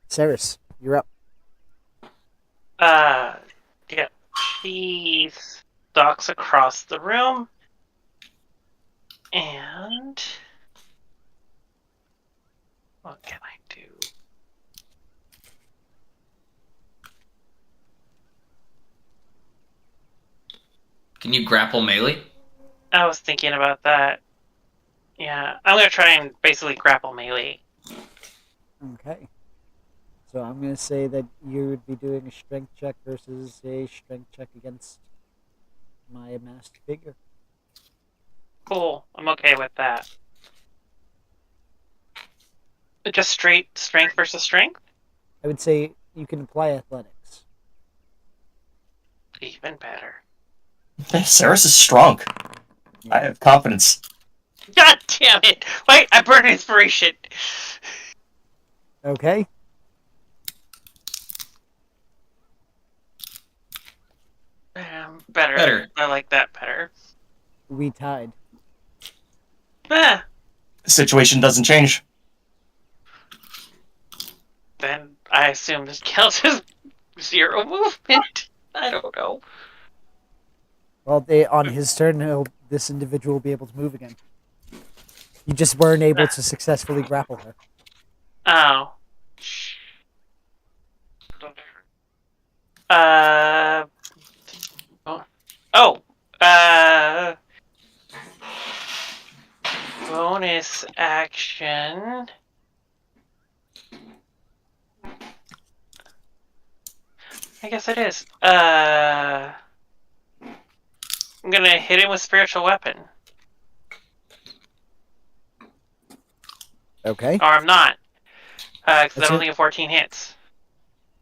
Ceres, you're up. Yeah. She stalks across the room. And what can I do? Can you grapple melee? I was thinking about that. Yeah, I'm gonna try and basically grapple melee. Okay. So I'm going to say that you would be doing a strength check versus a strength check against my masked figure. Cool, I'm okay with that. Just straight strength versus strength? I would say you can apply athletics. Even better. Ceres is strong. I have confidence. God damn it! Wait, I burned inspiration! Okay. Better. I like that better. We tied. Ah, The situation doesn't change. then I assume this counts as 0 movement. I don't know. Well, on his turn, this individual will be able to move again. You just weren't able to successfully grapple her. Oh. Bonus action. I guess it is. I'm gonna hit him with spiritual weapon. Okay. Or I'm not. Because That's I don't it? think a 14 hits.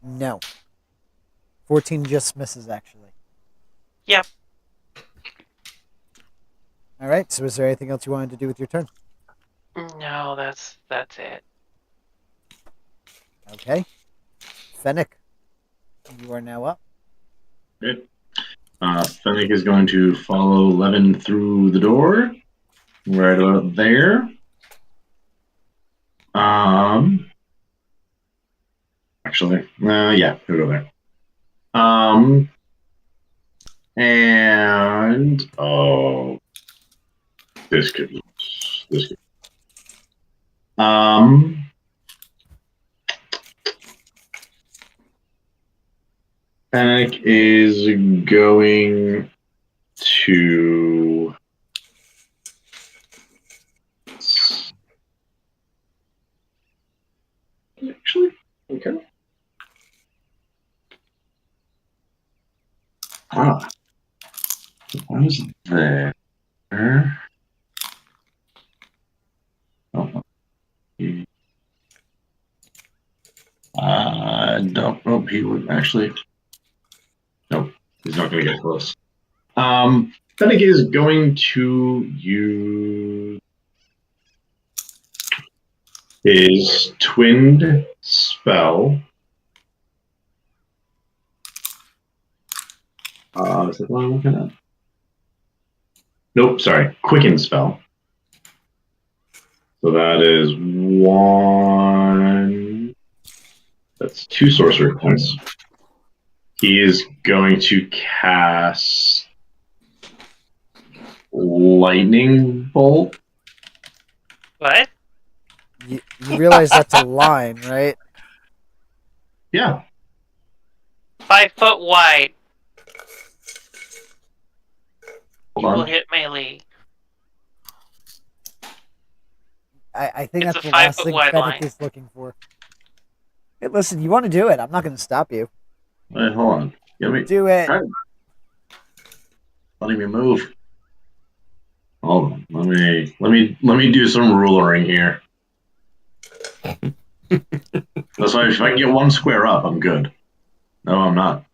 No. 14 just misses, actually. Yep. All right. So, is there anything else you wanted to do with your turn? No, that's it. Okay. Fennec, you are now up. Good. Fennec is going to follow Levin through the door, right about there. Actually, yeah, he'll go there. And this could be. Panic is going to actually okay. What was there? Oh, I don't know. He would actually. Nope, he's not going to get close. Fennec is going to use his twinned spell. Is that what I'm looking at? Nope, sorry. Quicken spell. So that is 1. That's 2 sorcery points. He is going to cast Lightning Bolt. What? You realize that's a line, right? Yeah. 5 foot wide. Hold You will on. hit melee. I think It's that's a the last 5 foot thing wide Fennec line. is looking for. Hey, listen, you want to do it? I'm not going to stop you. Wait, hold on. Let me Do it. letting me move. Hold on. Let me do some rulering here. That's why if I can get 1 square up, I'm good. No, I'm not.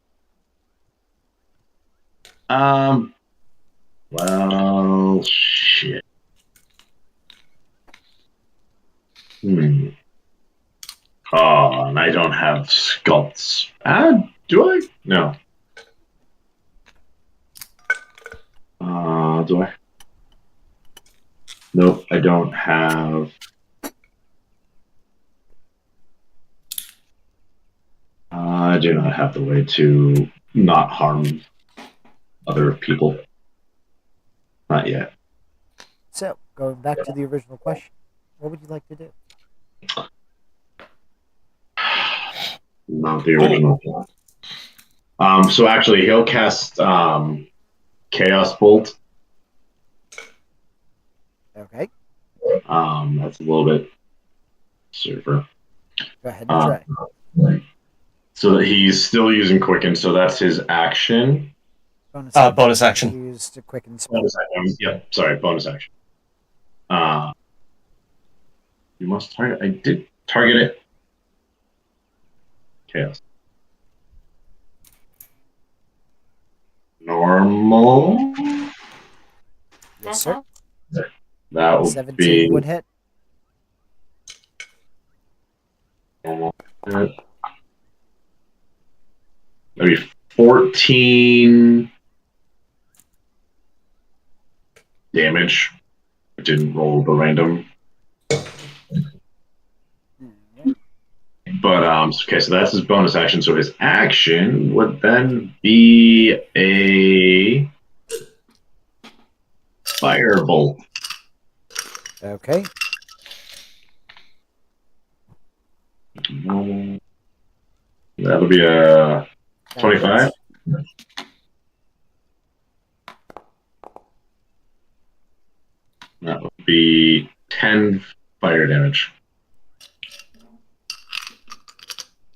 Well, shit. Oh, and I don't have sculpts. Do I? No. Do I? Nope, I don't have. I do not have the way to not harm other people. Not yet. So, going back to the original question, what would you like to do? Not the original. So actually, he'll cast Chaos Bolt. Okay. That's a little bit super. Go ahead and try. So that he's still using Quicken, so that's his action. Bonus action. Used to quicken spell. Yep, sorry, bonus action. You must target. I did target it. Chaos. Normal. Yes, sir. That would 17 be would hit. normal. That'd be 14 damage. I didn't roll the random. But okay, so that's his bonus action. So his action would then be a firebolt. Okay. That'll be a 25. That would be 10 fire damage.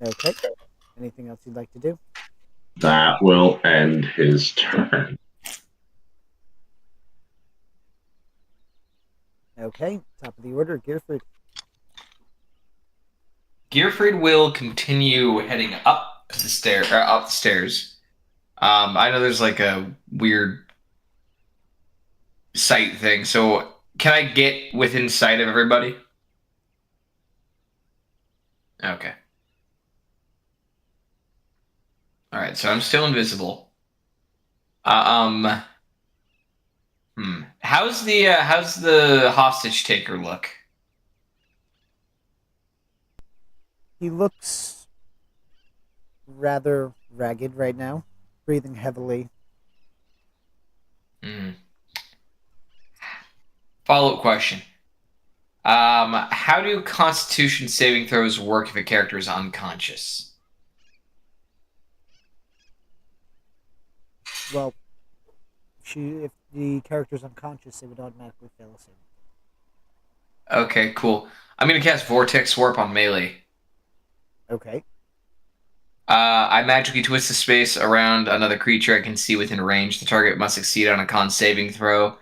Okay. Anything else you'd like to do? That will end his turn. Okay. Top of the order, Gearford. Gearfried will continue heading up the stairs. I know there's like a weird sight thing, so can I get within sight of everybody? Okay. All right, so I'm still invisible. How's the hostage taker look? He looks rather ragged right now, breathing heavily. Follow-up question. How do Constitution saving throws work if a character is unconscious? Well, if the character's unconscious, they would automatically fail a save. Okay, cool. I'm gonna cast Vortex Warp on melee. Okay. I magically twist the space around another creature I can see within range. The target must succeed on a con saving throw,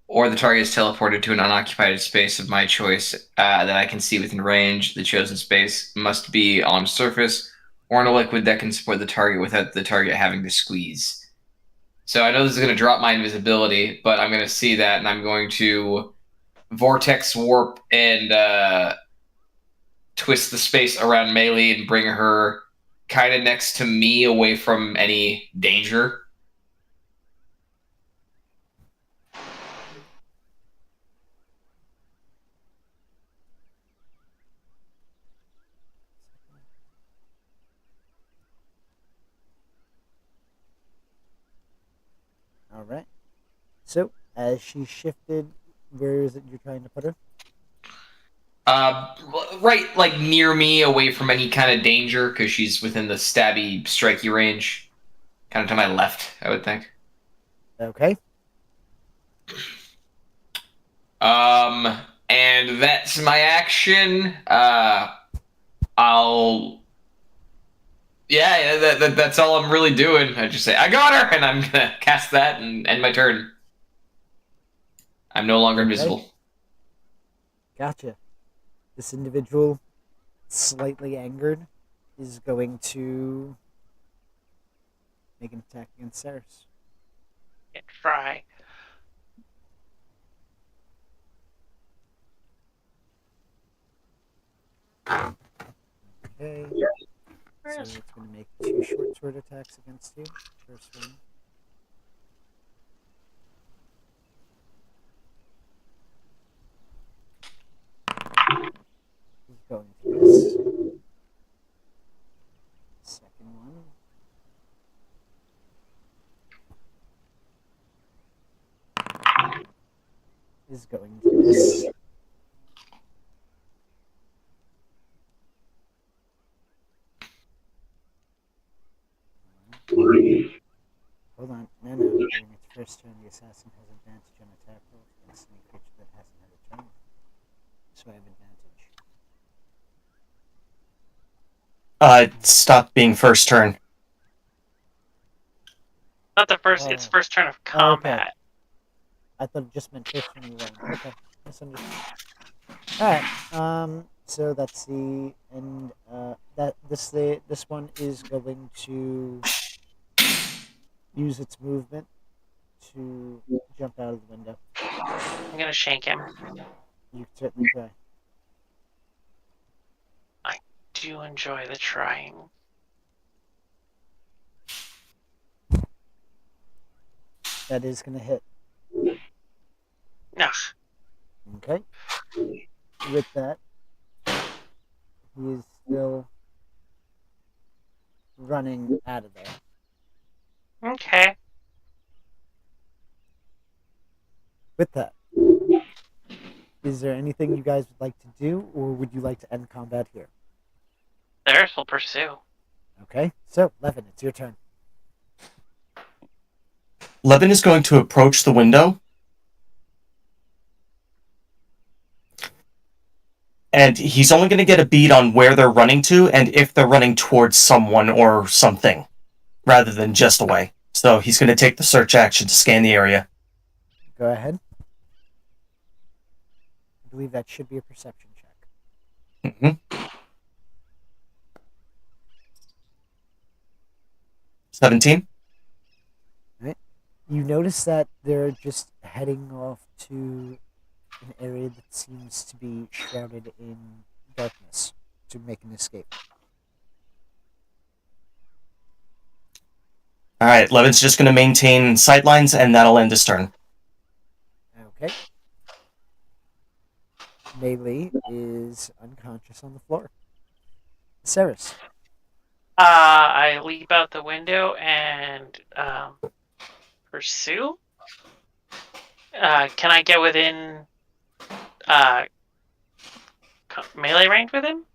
or the target is teleported to an unoccupied space of my choice that I can see within range. The chosen space must be on surface or in a liquid that can support the target without the target having to squeeze. So I know this is going to drop my invisibility, but I'm going to see that, and I'm going to Vortex Warp and twist the space around melee and bring her kind of next to me, away from any danger. All right. So, as she shifted, where is it you're trying to put her? Right, like near me, away from any kind of danger, because she's within the stabby, strikey range. Kind of to my left, I would think. Okay. And that's my action. That's all I'm really doing. I just say, I got her, and I'm gonna cast that and end my turn. I'm no longer invisible. Gotcha. This individual, slightly angered, is going to make an attack against Ceres. And try. Okay. So it's going to make 2 short sword attacks against you. First one. He's going to miss. Second one. Is going to miss. Hold on. No. During its first turn, the assassin has advantage on attack rolls against any creature that hasn't had a turn. So I have advantage. Stop being first turn. Not the first. It's first turn of combat. Okay. I thought it just meant first turn you rolled. Okay. Misunderstood. Alright. So that's the end. This one is going to use its movement to jump out of the window. I'm gonna shank him. You can certainly try. I do enjoy the trying. That is going to hit. Ugh. Okay. With that, he is still running out of there. Okay. With that, is there anything you guys would like to do, or would you like to end combat here? Theirs will pursue. Okay. So, Levin, it's your turn. Levin is going to approach the window. And he's only going to get a bead on where they're running to and if they're running towards someone or something, rather than just away. So he's going to take the search action to scan the area. Go ahead. I believe that should be a perception check. 17. You notice that they're just heading off to an area that seems to be shrouded in darkness to make an escape. All right, Levin's just going to maintain sightlines, and that'll end his turn. Okay. Melee is unconscious on the floor. Ceres. I leap out the window and pursue. Can I get within melee range with him?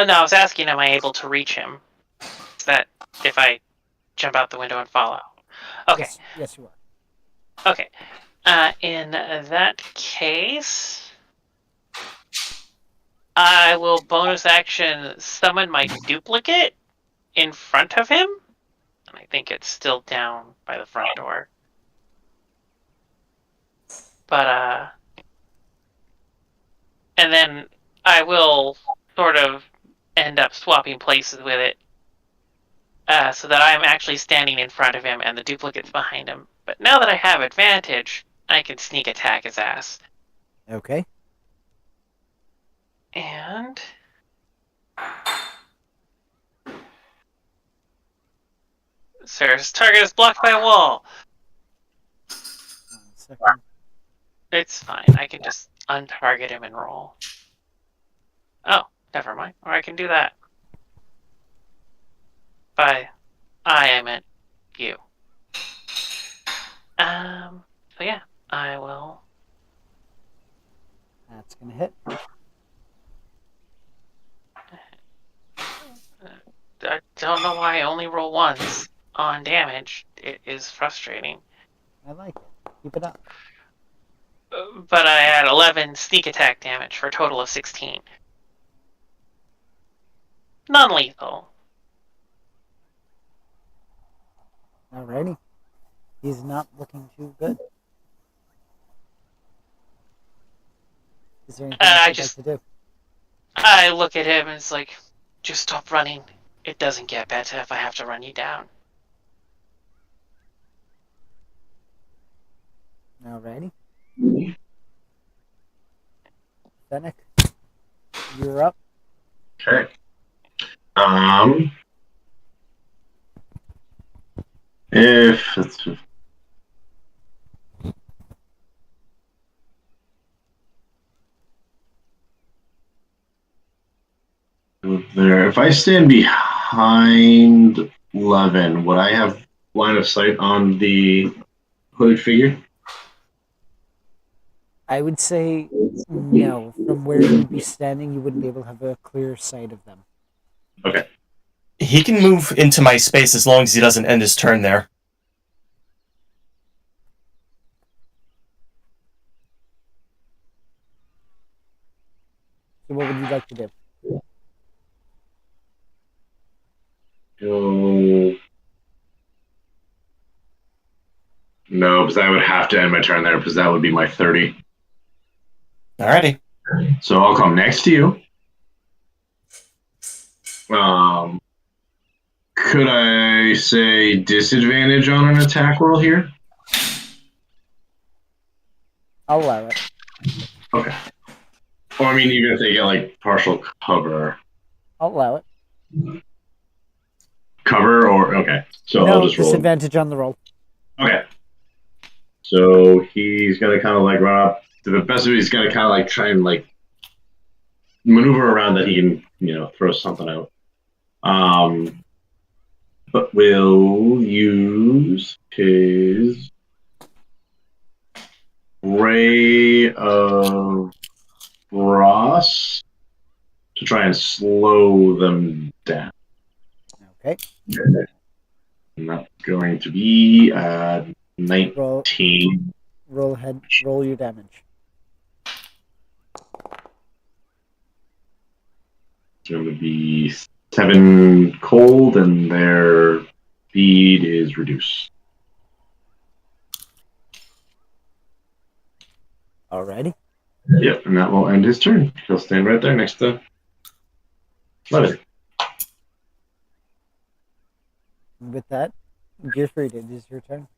No, I was asking, am I able to reach him? Is that if I jump out the window and fall out? Okay. Yes, you are. Okay. In that case, I will bonus action summon my duplicate in front of him. And I think it's still down by the front door. But, and then I will sort of end up swapping places with it. So that I'm actually standing in front of him and the duplicate's behind him. But now that I have advantage, I can sneak attack his ass. Okay. And Sarah's target is blocked by a wall. 1 second. It's fine. I can just untarget him and roll. Oh, never mind. Or I can do that. By I meant you. So yeah, I will. That's gonna hit. I don't know why I only roll once on damage. It is frustrating. I like it. Keep it up. But I had 11 sneak attack damage for a total of 16. Non-lethal. Alrighty. He's not looking too good. Is there anything else you'd like to do? I look at him and it's like, just stop running. It doesn't get better if I have to run you down. Alrighty. Fennec, you're up. Okay. If it's there, if I stand behind Levin, would I have line of sight on the hooded figure? I would say no. From where you'd be standing, you wouldn't be able to have a clear sight of them. Okay. He can move into my space as long as he doesn't end his turn there. So what would you like to do? Go. No, because I would have to end my turn there because that would be my 30. Alrighty. So I'll come next to you. Could I say disadvantage on an attack roll here? I'll allow it. Okay. Well, I mean, even if they get like partial cover. I'll allow it. Cover or okay. So No I'll just roll. disadvantage on the roll. Okay. So he's gonna kind of like run up to the best of it. He's gonna kind of like try and like maneuver around that he can, throw something out. But will use his Ray of Frost to try and slow them down. Okay. And that's going to be 19. Roll your damage. It's going to be 7 cold, and their speed is reduced. Alrighty. Yep, and that will end his turn. He'll stand right there next to Leather. With that, Gearfried, it is your turn.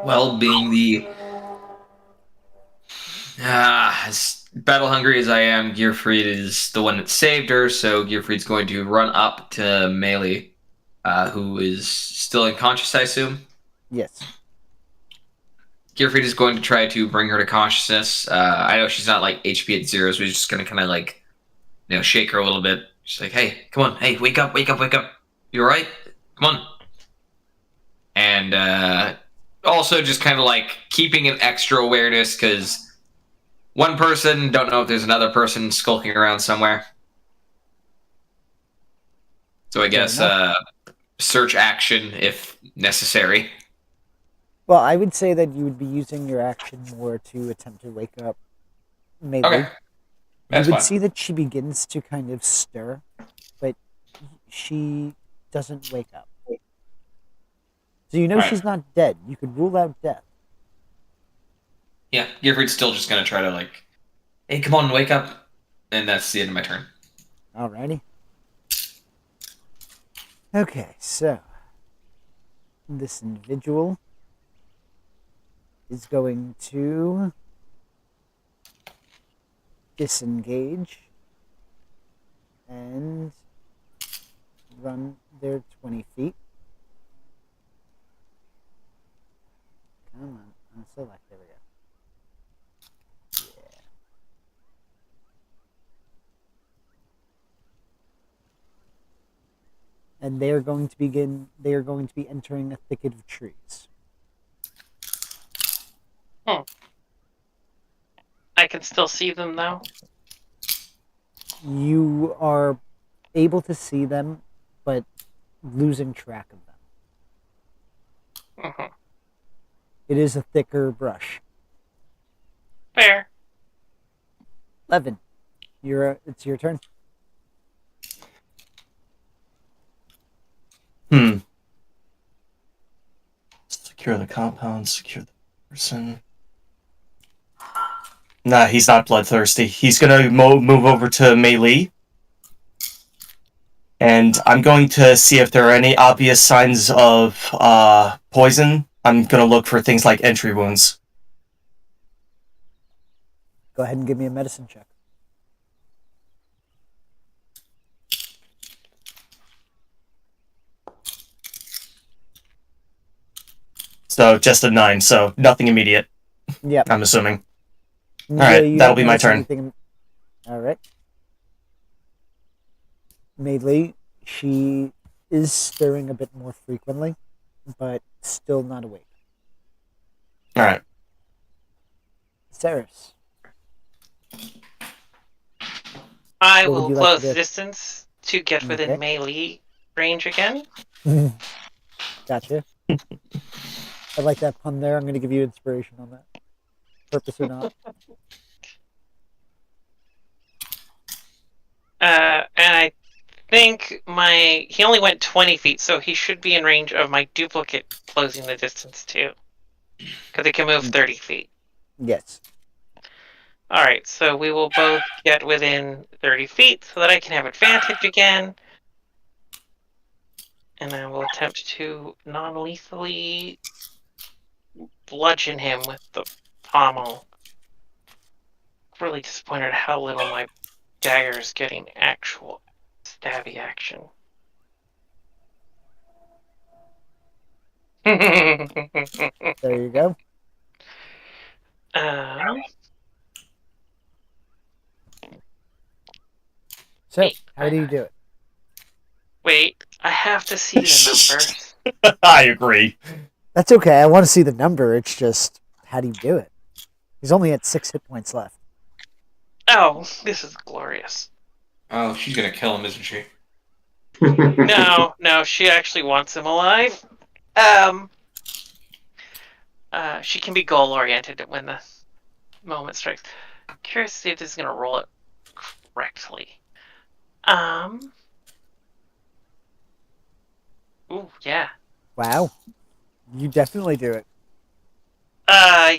Well, being the as battle hungry as I am, Gearfried is the one that saved her, so Gearfried's going to run up to Melee, who is still unconscious, I assume. Yes. Gearfried is going to try to bring her to consciousness. I know she's not like HP at 0, so he's just going to kind of like, shake her a little bit. She's like, hey, come on. Hey, wake up, wake up, wake up. You all right? Come on. And also just kind of like keeping an extra awareness because one person, don't know if there's another person skulking around somewhere. So I guess search action if necessary. Well, I would say that you would be using your action more to attempt to wake up Melee. Okay. You That's would fine. see that she begins to kind of stir, but she doesn't wake up. So you know Right. she's not dead. You could rule out death. Yeah, Gearfried's still just going to try to like, hey, come on, wake up. And that's the end of my turn. Alrighty. Okay, so this individual is going to disengage and run their 20 feet. Come on, unselect. There we go. Yeah. And they are going to be entering a thicket of trees. I can still see them though. You are able to see them, but losing track of them. Mm-hmm. It is a thicker brush. Fair. Levin, it's your turn. Secure the compound, secure the person. Nah, he's not bloodthirsty. He's gonna move over to Melee. And I'm going to see if there are any obvious signs of poison. I'm gonna look for things like entry wounds. Go ahead and give me a medicine check. So just a 9, so nothing immediate. Yep. I'm assuming. Yeah, Alright, you that'll don't be my notice turn. anything. Alright. Melee, she is stirring a bit more frequently, but still not awake. Alright. Ceres. I What would will you like close to the do? distance to get within Okay. melee range again. Gotcha. I like that pun there. I'm going to give you inspiration on that. Purpose or not. And I think he only went 20 feet, so he should be in range of my duplicate closing the distance too. Because he can move 30 feet. Yes. Alright, so we will both get within 30 feet so that I can have advantage again. And I will attempt to non-lethally bludgeon him with the pommel. Really disappointed at how little my dagger is getting actual stabby action. There you go. So, Wait, how do you do it? Wait, I have to see the numbers. I agree. That's okay. I want to see the number. It's just, how do you do it? He's only at 6 hit points left. Oh, this is glorious. Oh, she's going to kill him, isn't she? No, she actually wants him alive. She can be goal-oriented when the moment strikes. Curious to see if this is going to roll it correctly. Ooh, yeah. Wow. You definitely do it.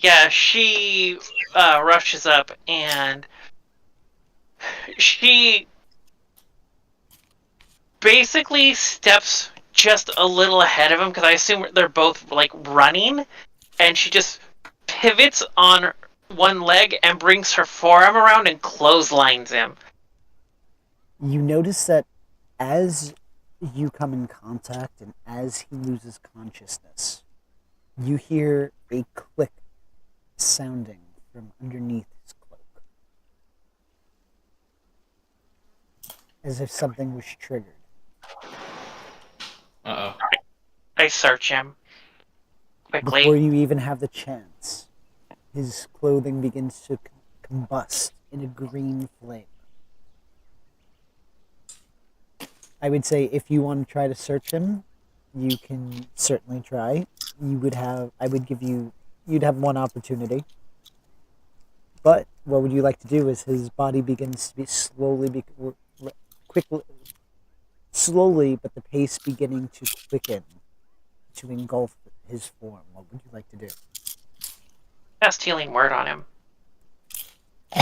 Yeah, she rushes up and she basically steps just a little ahead of him because I assume they're both like running, and she just pivots on one leg and brings her forearm around and clotheslines him. You notice that as you come in contact and as he loses consciousness, you hear a click sounding from underneath his cloak. As if something was triggered. Uh-oh. I search him quickly. Before you even have the chance, his clothing begins to combust in a green flame. I would say if you want to try to search him, you can certainly try. You'd have one opportunity. But what would you like to do as his body begins to be slowly, but the pace beginning to quicken to engulf his form? What would you like to do? Cast healing word on him.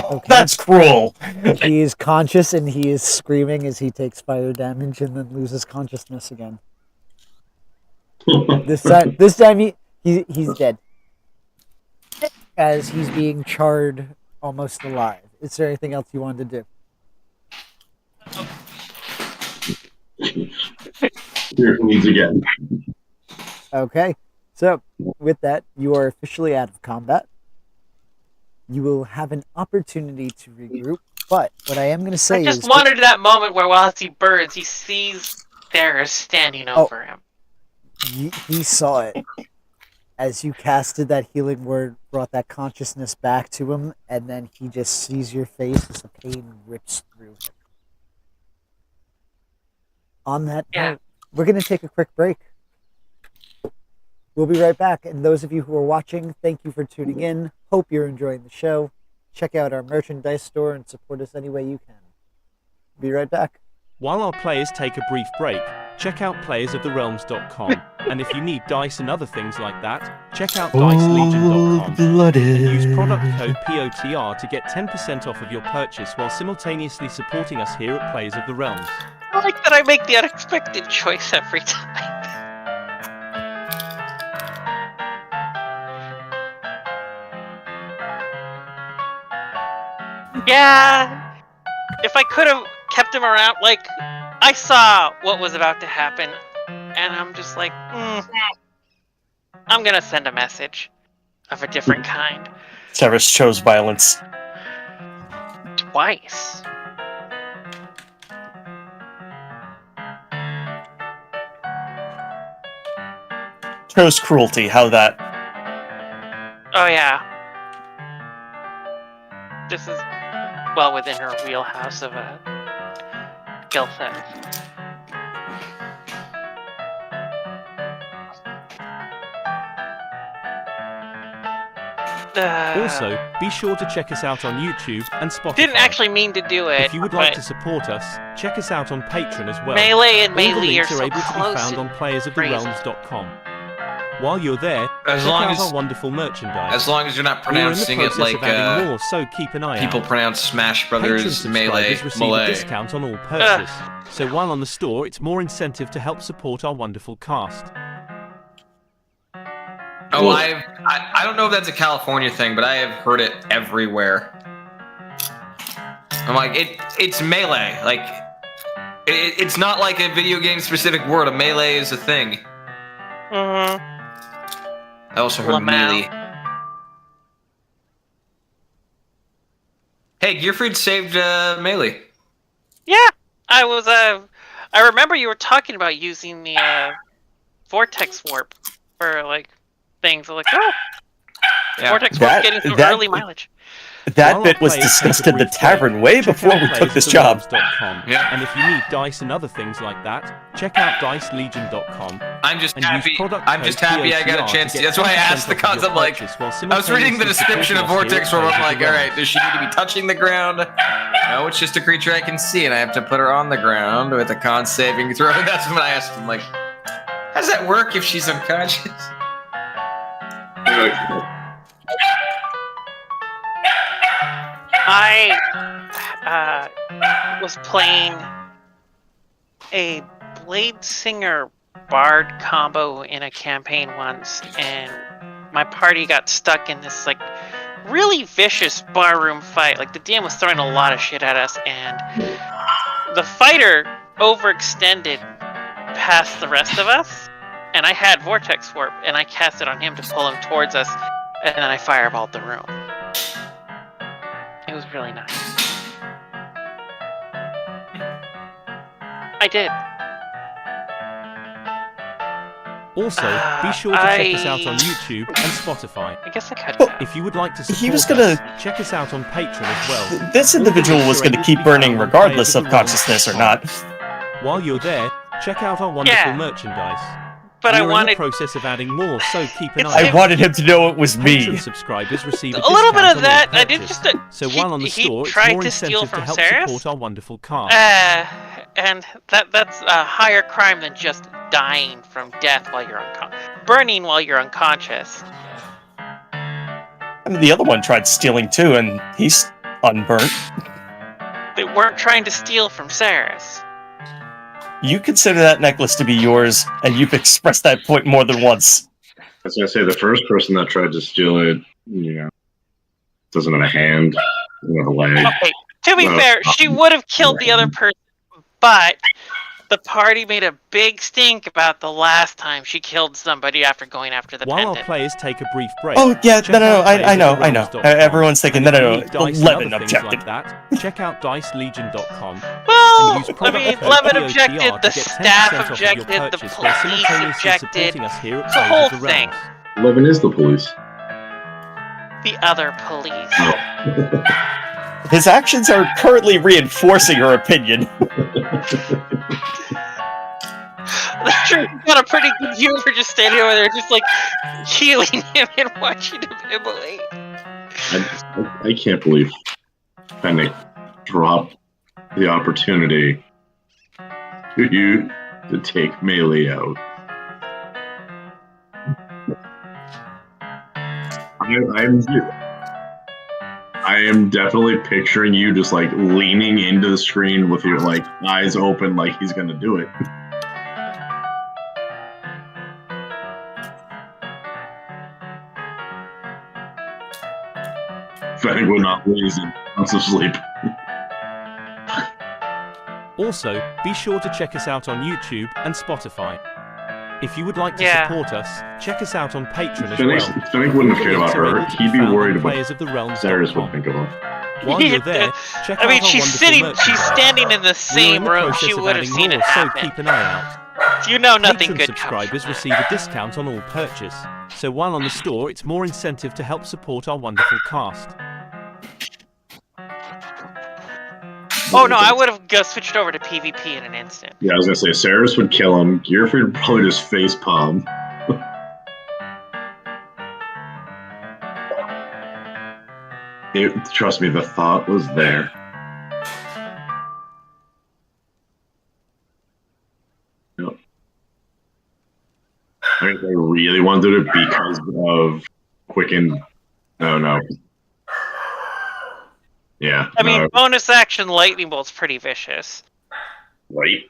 Okay. That's cruel. He is conscious and he is screaming as he takes fire damage and then loses consciousness again. This time he's dead. As he's being charred almost alive. Is there anything else you wanted to do? Here needs again. Okay. So, with that, you are officially out of combat. You will have an opportunity to regroup, but what I am going to say is... I just wanted that moment where while he burns, he sees Theros standing over him. He saw it. As you casted that healing word, brought that consciousness back to him, and then he just sees your face as the pain rips through him. On that note, we're going to take a quick break. We'll be right back, and those of you who are watching, thank you for tuning in. Hope you're enjoying the show. Check out our merchandise store and support us any way you can. Be right back. While our players take a brief break, check out playersoftherealms.com, and if you need dice and other things like that, check out dicelegion.com and use product code POTR to get 10% off of your purchase while simultaneously supporting us here at Players of the Realms. I like that I make the unexpected choice every time. Yeah, if I could have kept him around, like, I saw what was about to happen, and I'm just like, I'm gonna send a message of a different kind. Severus chose violence. Twice. Chose cruelty, how that? Oh yeah. This is well within her wheelhouse of a skill set. Also, be sure to check us out on YouTube and Spotify. Didn't actually mean to do it. If you would like to support us, check us out on Patreon as well. Melee and All the Melee are links so able to be close found on playersoftherealms.com. While you're there, As check long out as- our wonderful merchandise. As long as you're not We are in the pronouncing it process like of adding more, so keep an eye people out. pronounce Smash Patron Brothers Melee subscribers receive a Melee. discount on all purchase. So while on the store, it's more incentive to help support our wonderful cast. Oh, I don't know if that's a California thing, but I have heard it everywhere. I'm like, it's melee. Like, it's not like a video game specific word. A melee is a thing. Mm-hmm. I also heard Lamau. melee. Hey, Gearfried saved melee. Yeah, I was. I remember you were talking about using the vortex warp for like things. I'm like, oh, Yeah. Vortex Warp getting some early mileage. That While bit our was players discussed take in a the brief tavern break, way check before out we took this job. players.therealms.com. Yeah. And if you need dice and other things like that, check out dicelegion.com. I'm just And use happy. product I'm code just happy I got POTR a chance to to. get That's why I 10% asked the off of your cons. I'm like, purchase while I was reading the simultaneously description of supporting us Vortex here Orb. at I'm Plays like, of the all right, Realms. does she need to be touching the ground? No, it's just a creature I can see, and I have to put her on the ground with a con saving throw. That's when I asked him, like, how does that work if she's unconscious? I was playing a Blade Singer Bard combo in a campaign once, and my party got stuck in this like really vicious barroom fight. Like the DM was throwing a lot of shit at us, and the fighter overextended past the rest of us. And I had Vortex Warp, and I cast it on him to pull him towards us, and then I fireballed the room. It was really nice. I did. Also, be sure to check us out on YouTube and Spotify. I guess I could. Well, have. If you would like to support He was gonna- us, check us out on Patreon as well. This individual was going to keep burning regardless of consciousness or not. While you're there, check out our wonderful Yeah. merchandise. But we I are in wanted the process of adding more, so keep an It's- eye I out. wanted him to know it was Patron me. subscribers receive a a little bit discount of on that. their I did purchase. just. So while on the he store, it's tried more to steal incentive to from help Saris. support our wonderful cast. And that's a higher crime than just dying from death while you're burning while you're unconscious. I mean, the other one tried stealing too, and he's unburnt. They weren't trying to steal from Saris. You consider that necklace to be yours, and you've expressed that point more than once. I was gonna say the first person that tried to steal it, doesn't have a hand, doesn't have a leg. Okay, to be fair, she would have killed the other person, but the party made a big stink about the last time she killed somebody after going after the While our pendant. players take a brief break. Oh, yeah, check no, out I know. players.therealms.com. Everyone's thinking, And if no, you need dice and 11 other things objected. like that, check out dicelegion.com. Well, And use I product mean, code Levin POTR objected, to the get 10% staff off of your objected, the purchase while police simultaneously objected, supporting us here at the Plays whole of the thing. Realms. Levin is the police. The other police. His actions are currently reinforcing her opinion. That's true. You got a pretty good view for just standing over there, just like healing him and watching him immolate. I can't believe Fennec dropped the opportunity for you to take Melee out. I am definitely picturing you just like leaning into the screen with your like eyes open, like he's gonna do it. Fennec will not lazy, wants to sleep. Also, be sure to check us out on YouTube and Spotify. If you would like to Yeah. support us, check us out on Patreon as Fennec, well. Fennec wouldn't All the care about links are her. able to He'd be found on worried about playersoftherealms.com. Saris would think of him. While you're there, check I out mean, our she's wonderful sitting, merchandise. she's standing in the We are in same the room. process She of would have adding seen it more, so happen. keep an eye out. You know nothing Patron good subscribers comes from receive a discount on all purchase. So while on the store, it's more incentive to help support our wonderful cast. Oh no, I would have switched over to PvP in an instant. Yeah, I was gonna say Saris would kill him. Gearfried would probably just face palm. Trust me, the thought was there. Yep. I think they really wanted it because of Quicken. No. Yeah. I mean, bonus action lightning bolt's pretty vicious. Right.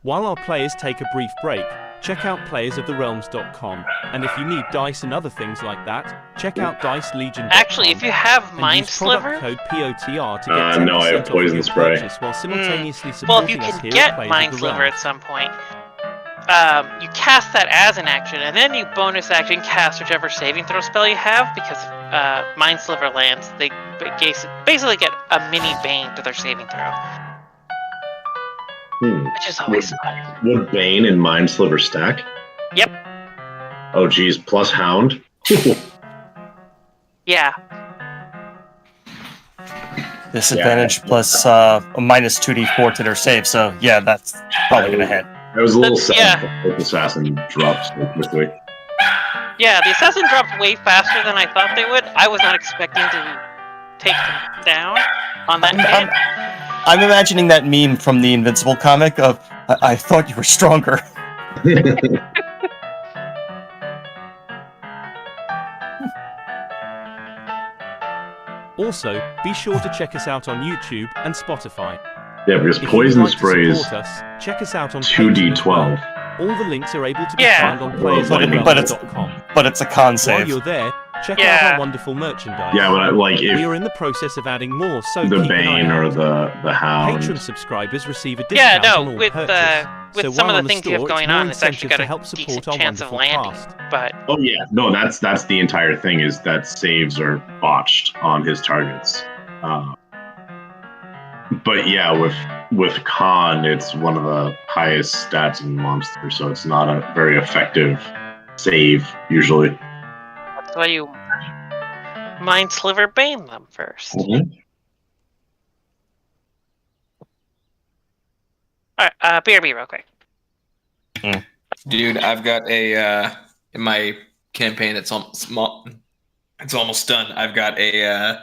While our players take a brief break, check out playersofttherealms.com. And if you need dice and other things like that, check out dicelegion.com. Actually, if you have and Mind use product Sliver, code POTR to get 10% no, I have off poison your spray. purchase while simultaneously well, if you supporting us can here get at Plays Mind of the Sliver Realms. at some point, you cast that as an action, and then you bonus action cast whichever saving throw spell you have, because Mind Sliver lands, they basically get a mini Bane to their saving throw, which is always fun. Would Bane and Mind Sliver stack? Yep. Oh, geez. Plus Hound? Yeah. Disadvantage plus a minus 2d4 to their save, so yeah, that's probably gonna hit. I was a little sad Yeah. that the assassin dropped so quickly. Yeah, the assassin dropped way faster than I thought they would. I was not expecting to take them down on that hit. I'm imagining that meme from the Invincible comic of, I thought you were stronger. Also, be sure to check us out on YouTube and Spotify. Yeah, because If you would poison like to spray is support us, check us out on Patreon as 2d12. well. All the links are able to be Yeah. found on But it's- players.realms.com. But it's a con While save. you're there, check out Yeah. our wonderful merchandise. Yeah, but like We if are in the process of adding more, so the keep an eye Bane out. or the Hound. Patron subscribers receive a Yeah, discount no, on all with purchase. with So some while of on the the things you have store, going it's more on, it's actually incentive got to a help support decent our chance of wonderful landing. cast. But Oh yeah, no, that's the entire thing is that saves are botched on his targets. But yeah, with Khan, it's one of the highest stats in monster, so it's not a very effective save usually. that's why you Mind Sliver Bane them first. Alright, BRB real quick. Dude, I've got a in my campaign that's almost done. I've got a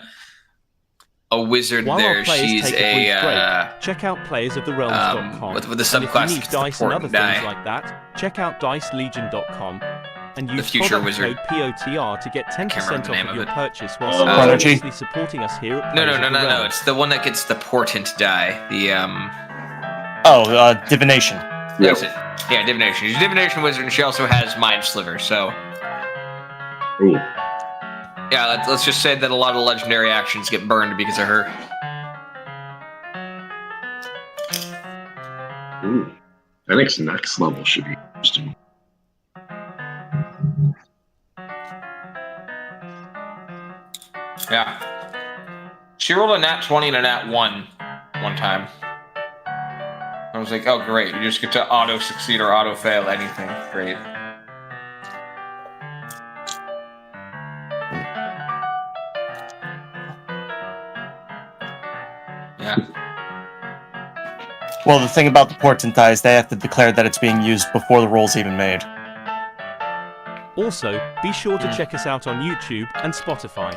wizard While there. our players She's take a brief a break, check out playersoftherealms.com. with the And if subclass you need that's dice and other important things die. like that, check out dicelegion.com and use future product wizard. code POTR to get 10% remember the off name of of your it. purchase while Prodigy. simultaneously supporting us here at No, Players no, of the no. Realms. It's the one that gets the portent die. The Divination. That's it. Yeah, divination. She's a divination wizard, and she also has mind sliver. So Ooh. yeah, let's just say that a lot of legendary actions get burned because of her. Ooh. Fennec's next level should be interesting. Yeah. She rolled a nat 20 and a nat 1 one time. I was like, oh great, you just get to auto succeed or auto fail anything. Great. Yeah. Well, the thing about the portent die is they have to declare that it's being used before the roll's even made. Also, be sure to check us out on YouTube and Spotify.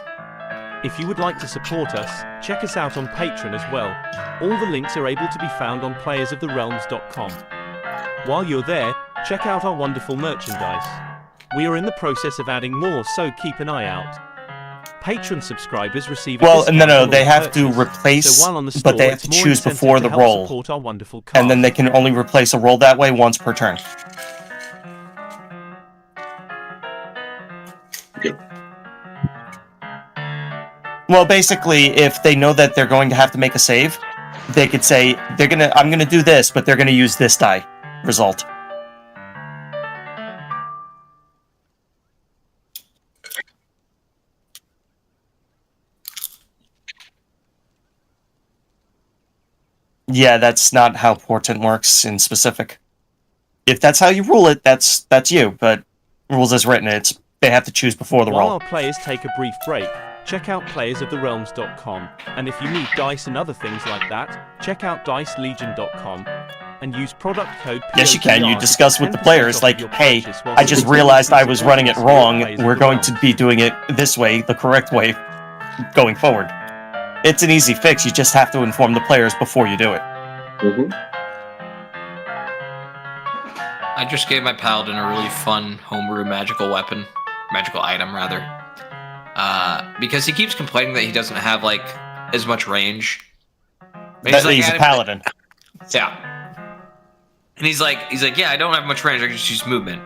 If you would like to support us, check us out on Patreon as well. All the links are able to be found on playersoftherealms.com. While you're there, check out our wonderful merchandise. We are in the process of adding more, so keep an eye out. Patron subscribers receive a Well, discount no, on they all have to purchase. replace, So while on the but they store, have to it's more choose incentive before to the help roll. support our wonderful And then cast. they can only replace a roll that way once per turn. Well, basically, if they know that they're going to have to make a save, they could say, I'm gonna do this, but they're gonna use this die result. Yeah, that's not how portent works in specific. If that's how you rule it, that's you, but rules as written, they have to choose before the While roll. our players take a brief break, check out playersoftherealms.com, and if you need dice and other things like that, check out dicelegion.com and use product code POTR. Yes, you can. You to discuss get with the 10% players, off like, of your hey, purchase while I just simultaneously realized I was running it supporting us here at wrong. Players of We're the going to Realms. be doing it this way, the correct way, going forward. It's an easy fix. You just have to inform the players before you do it. I just gave my paladin a really fun homebrew magical item rather. Because he keeps complaining that he doesn't have like as much range. But He's a paladin. Yeah. And he's like, yeah, I don't have much range. I can just use movement.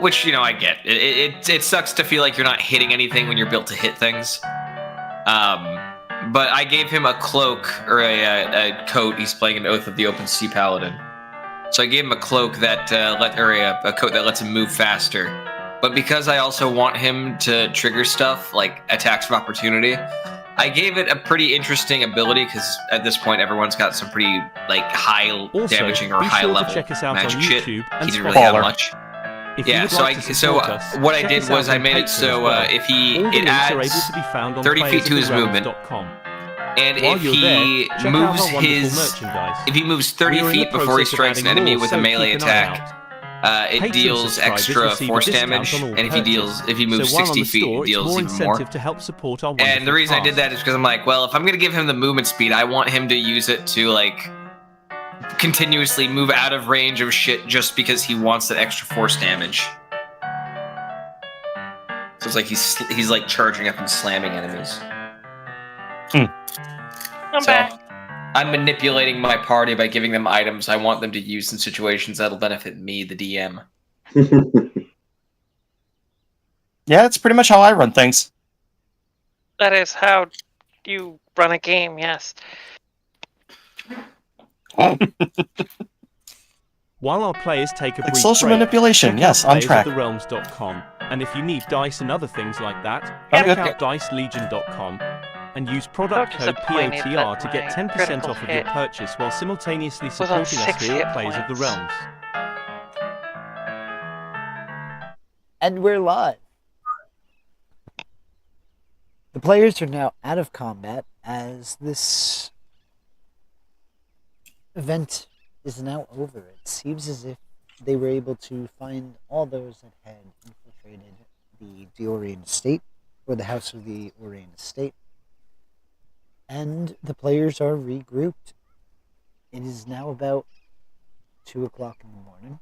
Which I get. It sucks to feel like you're not hitting anything when you're built to hit things. But I gave him a cloak or a coat. He's playing an Oath of the Open Sea Paladin. So I gave him a cloak that a coat that lets him move faster. But because I also want him to trigger stuff like attacks of opportunity, I gave it a pretty interesting ability because at this point everyone's got some pretty like high Also, damaging or be high sure to level check us out magic on shit. YouTube He and didn't really have Spotify. much. If Yeah, you would so like to support us, what I check did us out was I on made it Patreon so as well. if he All the it links are adds able to be found on 30 feet to his movement, playersoftherealms.com. and While if you're he there, check out moves our wonderful his merchandise. if he moves We 30 are in the feet before he process of strikes an adding enemy more, with a so melee keep an eye attack, it Patron deals subscribers extra receive a force discount damage, on all and purchase. if he moves So while on 60 the feet, store, it it's deals more even more. incentive to help support our wonderful And the reason I did cast. that is because I'm like, well, if I'm gonna give him the movement speed, I want him to use it to like continuously move out of range of shit just because he wants that extra force damage. So it's like he's like charging up and slamming enemies. I'm back. I'm manipulating my party by giving them items I want them to use in situations that'll benefit me, the DM. Yeah, that's pretty much how I run things. That is how you run a game, yes. While our players take a Like brief social break, manipulation, check yes, out on track. playersoftherealms.com. And if you need dice and other things like that, Oh, check good. out dicelegion.com and use product So code disappointed POTR that to get my 10% critical off of your hit purchase while simultaneously was on supporting us 6 here hit at Players of the points. Realms. And we're live. The players are now out of combat as this event is now over. It seems as if they were able to find all those that had infiltrated the Orien estate, or the house of the Orien estate, and the players are regrouped. It is now about 2 o'clock in the morning.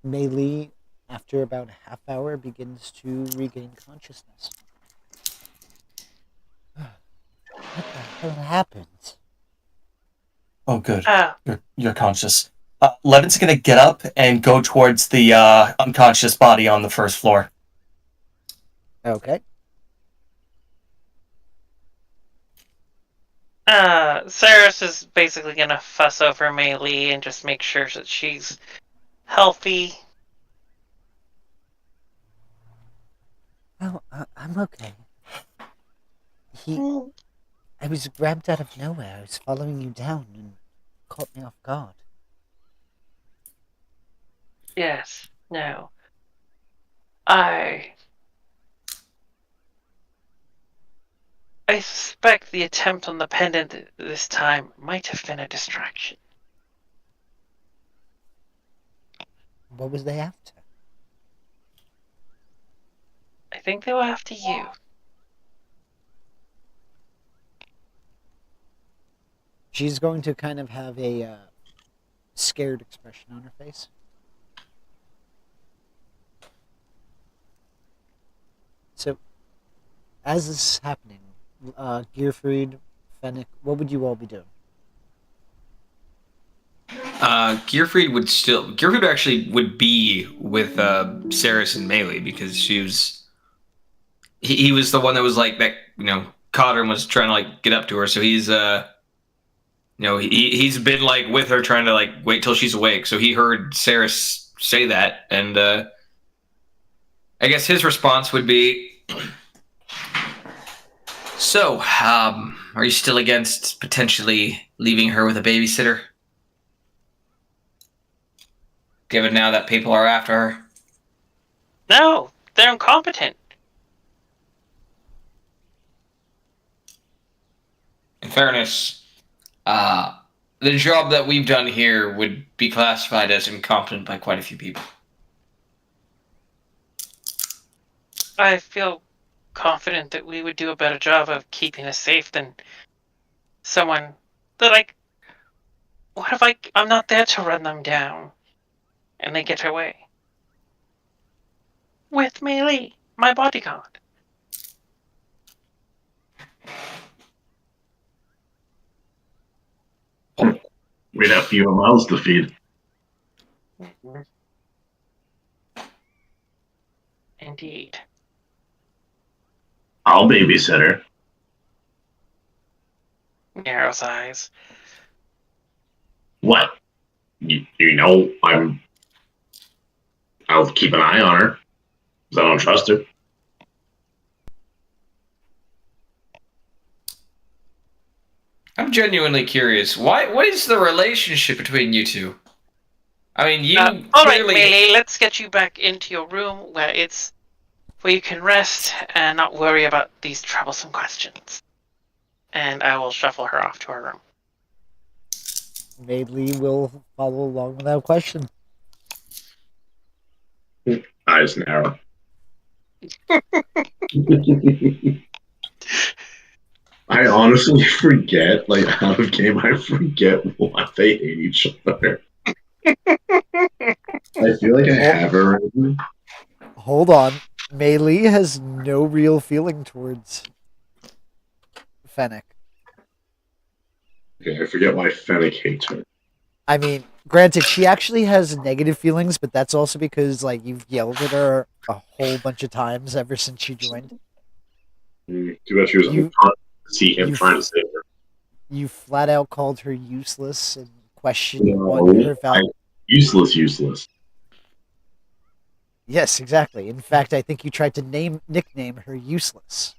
Mei Li, after about a half hour, begins to regain consciousness. What the hell happened? Oh, good. Ah, You're conscious. Levin's gonna get up and go towards the unconscious body on the first floor. Okay. Saris is basically gonna fuss over Mei Li and just make sure that she's healthy. Oh, I'm okay. I was grabbed out of nowhere. I was following you down and caught me off guard. Yes, no. I suspect the attempt on the pendant this time might have been a distraction. What was they after? I think they were after you. She's going to kind of have a scared expression on her face. So, as this is happening, Gearfried, Fennec, what would you all be doing? Gearfried actually would be with Saris and Melee because he was the one that was like that, caught her and was trying to like get up to her. So he's he's been like with her trying to like wait till she's awake. So he heard Saris say that, and I guess his response would be, so, are you still against potentially leaving her with a babysitter? Given now that people are after her? No, they're incompetent. In fairness, the job that we've done here would be classified as incompetent by quite a few people. I feel confident that we would do a better job of keeping us safe than someone that what if I'm not there to run them down and they get away? With Mei Li, my bodyguard. We'd have fewer mouths to feed. Indeed. I'll babysit her. Narrows eyes. What? I'll keep an eye on her because I don't trust her. I'm genuinely curious. What is the relationship between you two? I mean, you all right, clearly. Melee, let's get you back into your room where you can rest and not worry about these troublesome questions. And I will shuffle her off to her room. Maidley will follow along without question. Eyes narrow. I honestly forget, like out of game, I forget why they hate each other. I feel like I have her. Hold on. Melee has no real feeling towards Fennec. Okay, I forget why Fennec hates her. I mean, granted, she actually has negative feelings, but that's also because like you've yelled at her a whole bunch of times ever since she joined. Too bad she was You unconscious to see him you trying to save her. you flat out called her useless and questioned what No, her val. useless. Yes, exactly. In fact, I think you tried to nickname her useless.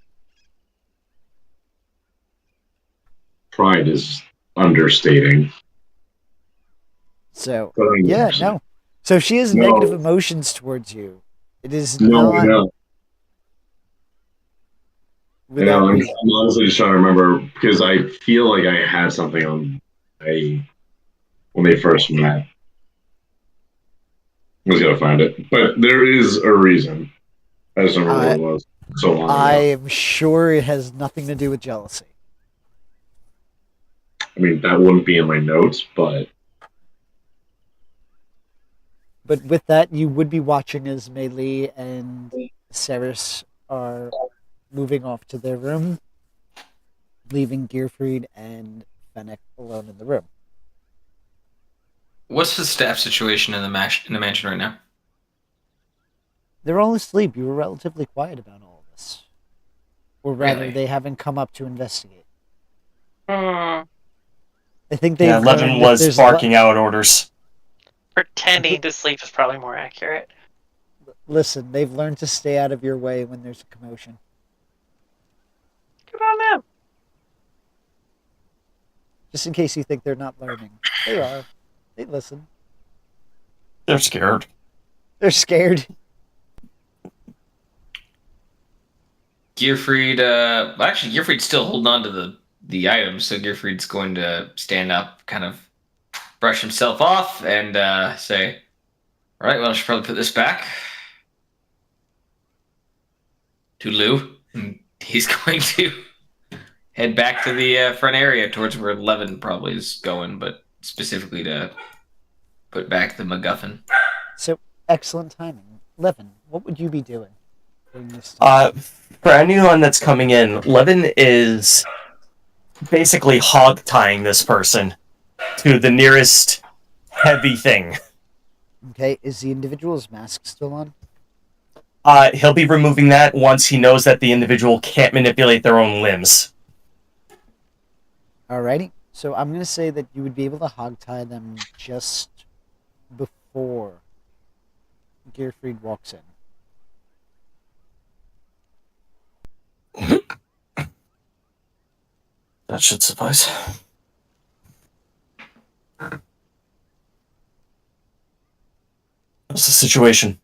Pride is understating. So But I yeah, understand. no. So she has No. negative emotions towards you. It is No, not no. without I'm reason. honestly just trying to remember because I feel like I had something on when they first met. I was gonna find it, but there is a reason. I just don't remember what I it was so long I ago. am sure it has nothing to do with jealousy. I mean, that wouldn't be in my notes, but But with that, you would be watching as Meili and Ceres are moving off to their room, leaving Gearfried and Fennec alone in the room. What's the staff situation in the mansion right now? They're all asleep. You were relatively quiet about all of this. Or rather, Really? they haven't come up to investigate. Hmm. I think Yeah, they've Levin learned that was there's barking out orders. Pretending to sleep is probably more accurate. Listen, they've learned to stay out of your way when there's a commotion. Good on them. Just in case you think they're not learning. They are. They listen. They're scared. They're scared. Gearfried, actually, Gearfried's still holding on to the items, so Gearfried's going to stand up, kind of brush himself off, and say, "All right, well, I should probably put this back." To Lou, and he's going to head back to the front area towards where Levin probably is going, but specifically to put back the MacGuffin. So, excellent timing. Levin, what would you be doing during this time? For anyone that's coming in, Levin is basically hog tying this person to the nearest heavy thing. Okay, is the individual's mask still on? He'll be removing that once he knows that the individual can't manipulate their own limbs. Alrighty. So I'm going to say that you would be able to hogtie them just before Gearfried walks in. That should suffice. What's the situation?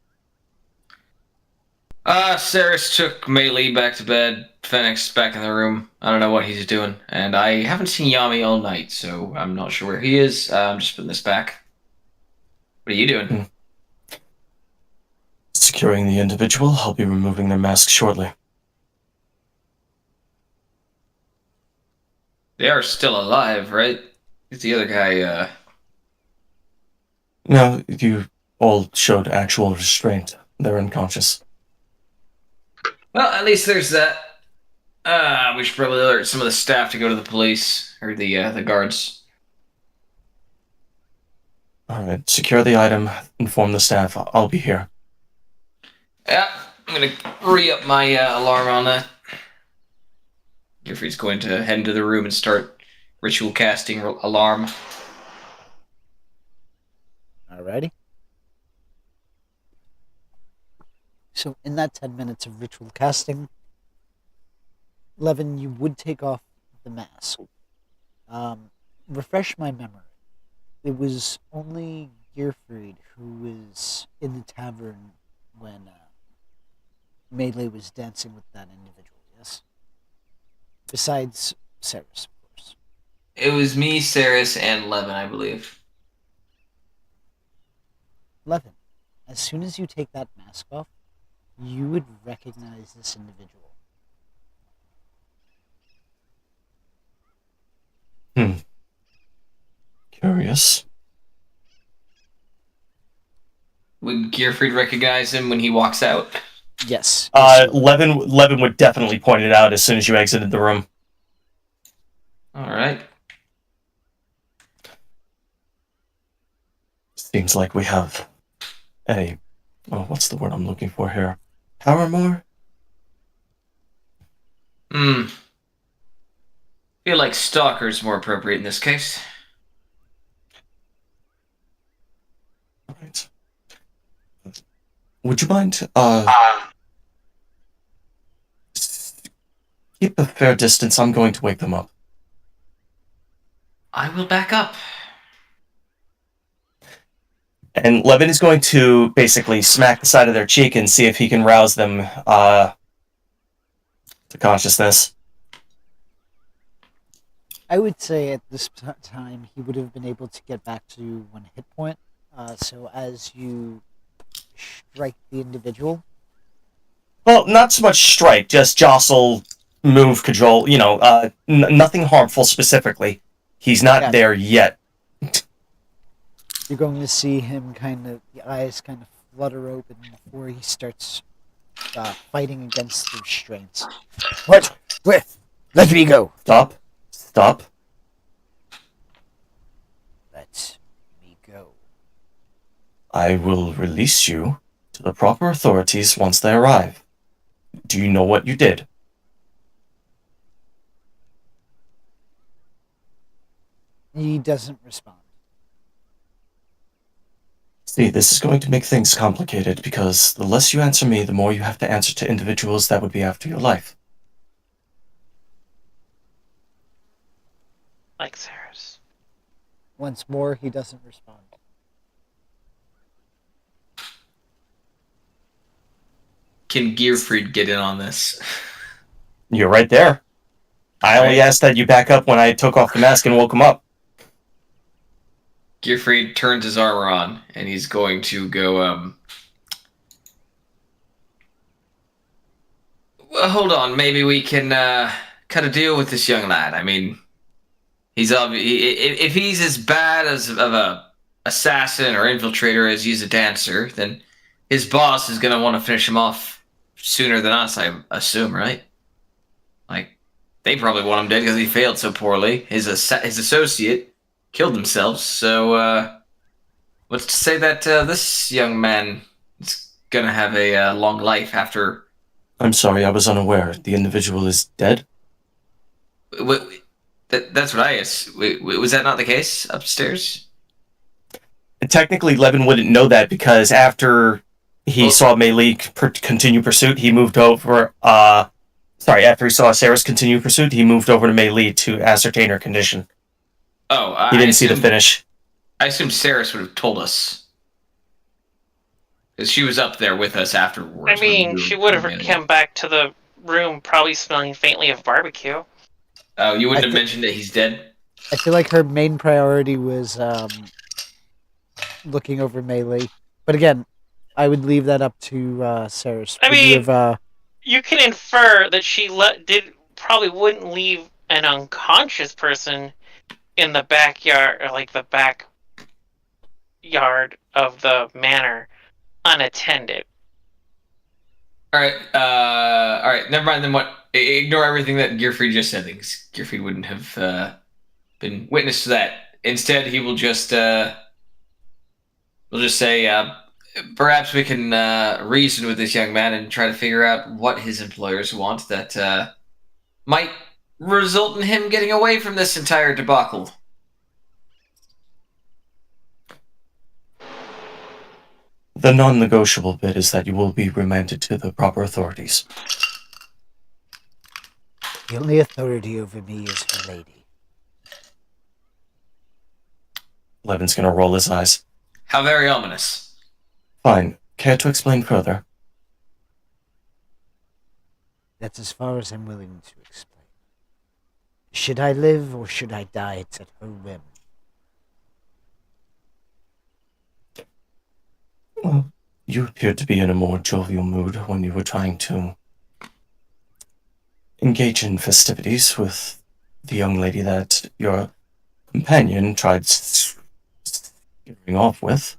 Ceres took Melee back to bed. Fennec's back in the room. I don't know what he's doing, and I haven't seen Yami all night, so I'm not sure where he is. I'm just putting this back. What are you doing? Securing the individual. I'll be removing their mask shortly. They are still alive, right? Is the other guy, No, you all showed actual restraint. They're unconscious. Well, at least there's that. We should probably alert some of the staff to go to the police, or the guards. Alright, secure the item. Inform the staff. I'll be here. Yeah, I'm gonna re-up my alarm on that. Gearfried's going to head into the room and start ritual casting alarm. Alrighty. So in that 10 minutes of ritual casting, Levin, you would take off the mask. Refresh my memory. It was only Gearfried, who was in the tavern when Melee was dancing with that individual, yes? Besides Ceres, of course. It was me, Saris, and Levin, I believe. Levin, as soon as you take that mask off, you would recognize this individual. Curious. Would Gearfried recognize him when he walks out? Yes. Levin would definitely point it out as soon as you exited the room. All right. Seems like we have what's the word I'm looking for here? Paramour? Feel like stalker's more appropriate in this case. Right. Would you mind, keep a fair distance. I'm going to wake them up. I will back up. And Levin is going to basically smack the side of their cheek and see if he can rouse them to consciousness. I would say at this time he would have been able to get back to 1 hit point. So as you strike the individual. Well, not so much strike, just jostle, move, cajole. Nothing harmful specifically. He's not there yet. You're going to see him the eyes kind of flutter open before he starts fighting against the restraints. What? Where? Let me go. Stop. Let me go. I will release you to the proper authorities once they arrive. Do you know what you did? He doesn't respond. See, this is going to make things complicated because the less you answer me, the more you have to answer to individuals that would be after your life. Like Ceres. Once more, he doesn't respond. Can Gearfried get in on this? You're right there. I only asked that you back up when I took off the mask and woke him up. Gearfried turns his armor on, and he's going to go, well, hold on, maybe we can, cut a deal with this young lad. I mean, if he's as bad of a assassin or infiltrator as he's a dancer, then his boss is going to want to finish him off sooner than us, I assume, right? Like, they probably want him dead because he failed so poorly. His associate killed themselves, so what's to say that this young man is gonna have a long life after... I'm sorry, I was unaware. The individual is dead? That's what I guess. Was that not the case upstairs? Technically, Levin wouldn't know that because after he saw Melee continue pursuit, he moved over... after he saw Sarah's continue pursuit, he moved over to Melee to ascertain her condition. Oh, he didn't see the finish. I assume Saris would have told us. Because she was up there with us afterwards. I mean, she would have come back to the room probably smelling faintly of barbecue. Oh, you wouldn't have mentioned that he's dead? I feel like her main priority was looking over Melee. But again, I would leave that up to Ceres. I mean, you can infer that she probably wouldn't leave an unconscious person in the backyard, or like the back yard of the manor, unattended. All right. Never mind. Then what? Ignore everything that Gearfried just said. Because Gearfried wouldn't have been witness to that. Instead, he will just say, perhaps we can reason with this young man and try to figure out what his employers want that might result in him getting away from this entire debacle. The non-negotiable bit is that you will be remanded to the proper authorities. The only authority over me is the lady. Levin's gonna roll his eyes. How very ominous. Fine. Care to explain further? That's as far as I'm willing to explain. Should I live or should I die? It's at her whim. Well, you appeared to be in a more jovial mood when you were trying to engage in festivities with the young lady that your companion tried getting off with.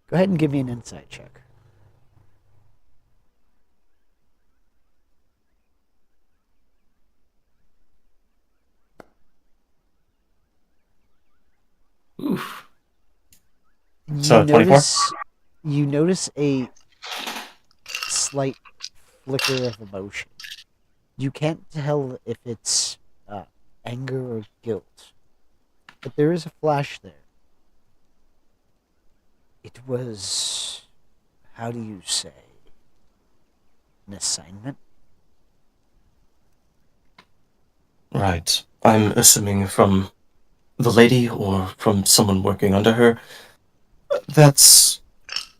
Go ahead and give me an insight check. Oof. So, 24? You notice a slight flicker of emotion. You can't tell if it's anger or guilt, but there is a flash there. It was, how do you say, an assignment? Right. I'm assuming from the lady or from someone working under her. That's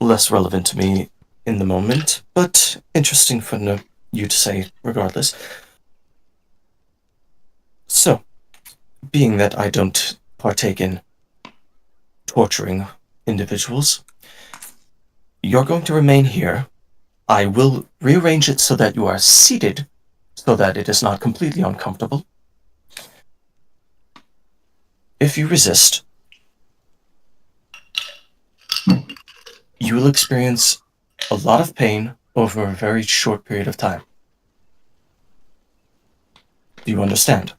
less relevant to me in the moment, but interesting for you to say regardless. So, being that I don't partake in torturing individuals, you're going to remain here. I will rearrange it so that you are seated, so that it is not completely uncomfortable. If you resist, you will experience a lot of pain over a very short period of time. Do you understand?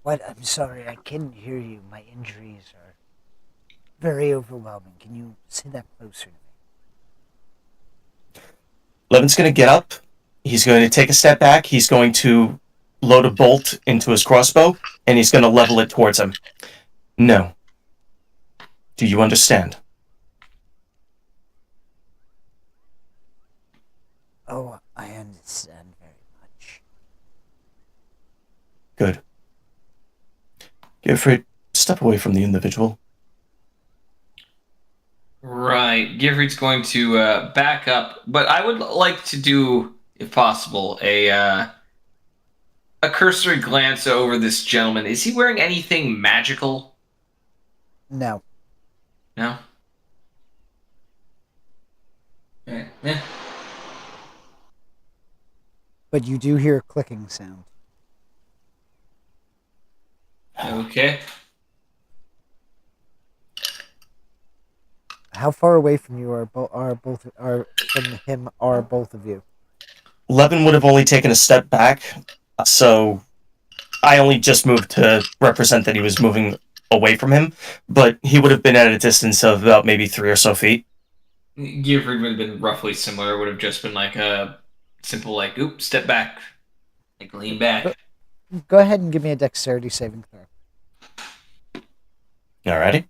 What? I'm sorry, I couldn't hear you. My injuries are very overwhelming. Can you say that closer to me? Levin's going to get up. He's going to take a step back. He's going to load a bolt into his crossbow, and he's going to level it towards him. No. Do you understand? Oh, I understand very much. Good. Gifford, step away from the individual. Right. Giffords going to back up, but I would like to do, if possible, a cursory glance over this gentleman. Is he wearing anything magical? No. No? Yeah. But you do hear a clicking sound. Okay. How far away from you are both of you? Levin would have only taken a step back, so I only just moved to represent that he was moving away from him, but he would have been at a distance of about maybe 3 or so feet. Gifford would have been roughly similar. Would have just been like a simple, like, oop, step back. Like, lean back. Go ahead and give me a dexterity saving throw. Alrighty.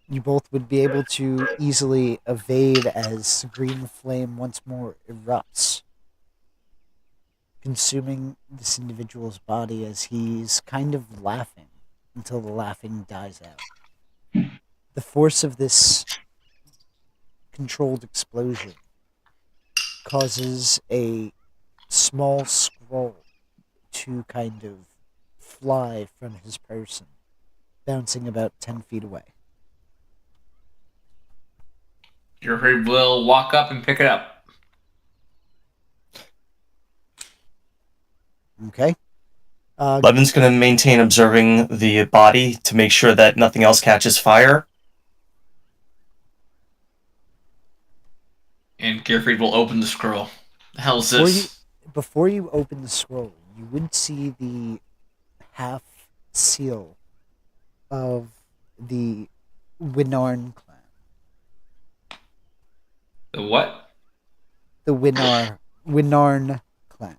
You both would be able to easily evade as green flame once more erupts, consuming this individual's body as he's kind of laughing until the laughing dies out. The force of this controlled explosion causes a small scroll to kind of fly from his person, bouncing about 10 feet away. Gifford will walk up and pick it up. Okay. Levin's going to maintain observing the body to make sure that nothing else catches fire. And Gifford will open the scroll. The hell's this? Before you open the scroll, you would see the half seal of the Winarn clan. The what? The Winarn clan.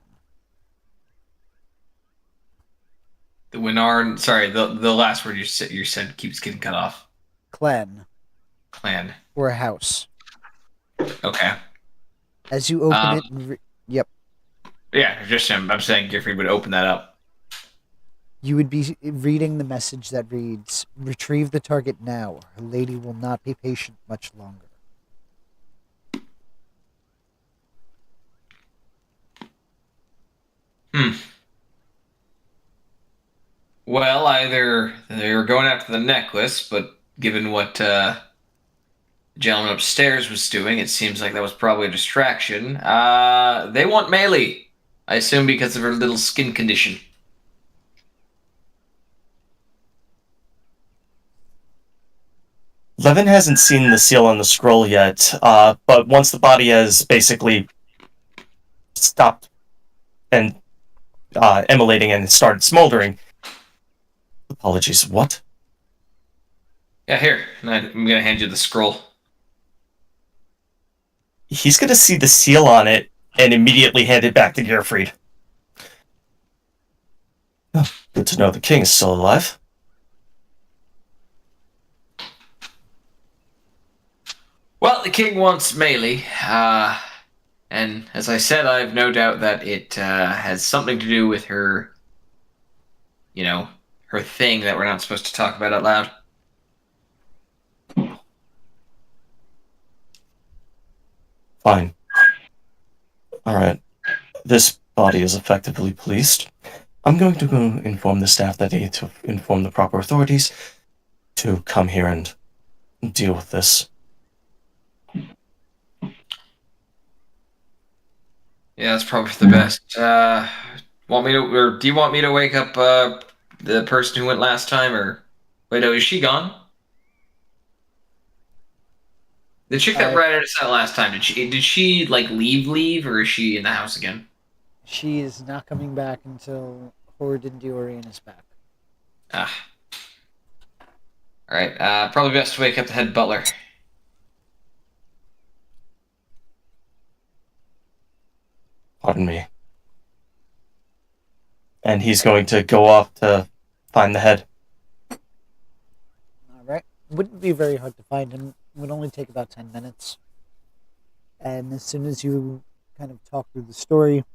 The Winarn. Sorry, the last word you said keeps getting cut off. Clan. Clan. Or a house. Okay. As you open it, yep. Yeah, just I'm saying Gearfried would open that up. You would be reading the message that reads, "Retrieve the target now. Her lady will not be patient much longer." Well, either they were going after the necklace, but given what the gentleman upstairs was doing, it seems like that was probably a distraction. They want Melee. I assume because of her little skin condition. Levin hasn't seen the seal on the scroll yet, but once the body has basically stopped and emulating and started smoldering. Apologies, what? Yeah, here. I'm going to hand you the scroll. He's going to see the seal on it and immediately hand it back to Gearfried. Oh, good to know the king is still alive. Well, the king wants Melee, and as I said, I have no doubt that it has something to do with her, her thing that we're not supposed to talk about out loud. Fine. Alright. This body is effectively policed. I'm going to go inform the staff that need to inform the proper authorities to come here and deal with this. Yeah, that's probably the best. Do you want me to wake up the person who went last time, or wait, no, is she gone? The chick that ratted us out last time, did she like leave, or is she in the house again? She is not coming back until Horde and Orien is back. Ah. Alright, probably best to wake up the head butler. Pardon me. And he's going to go off to find the head. Alright. Wouldn't be very hard to find him. It would only take about 10 minutes. And as soon as you kind of talk through the story,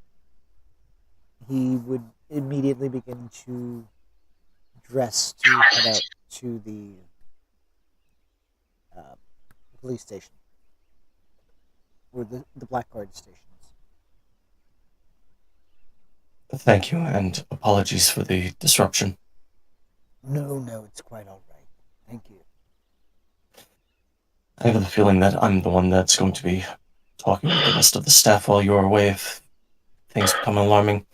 he would immediately begin to dress to head out to the police station. Or the Blackguard stations. Thank you, and apologies for the disruption. No, it's quite all right. Thank you. I have the feeling that I'm the one that's going to be talking with the rest of the staff while you're away if things become alarming.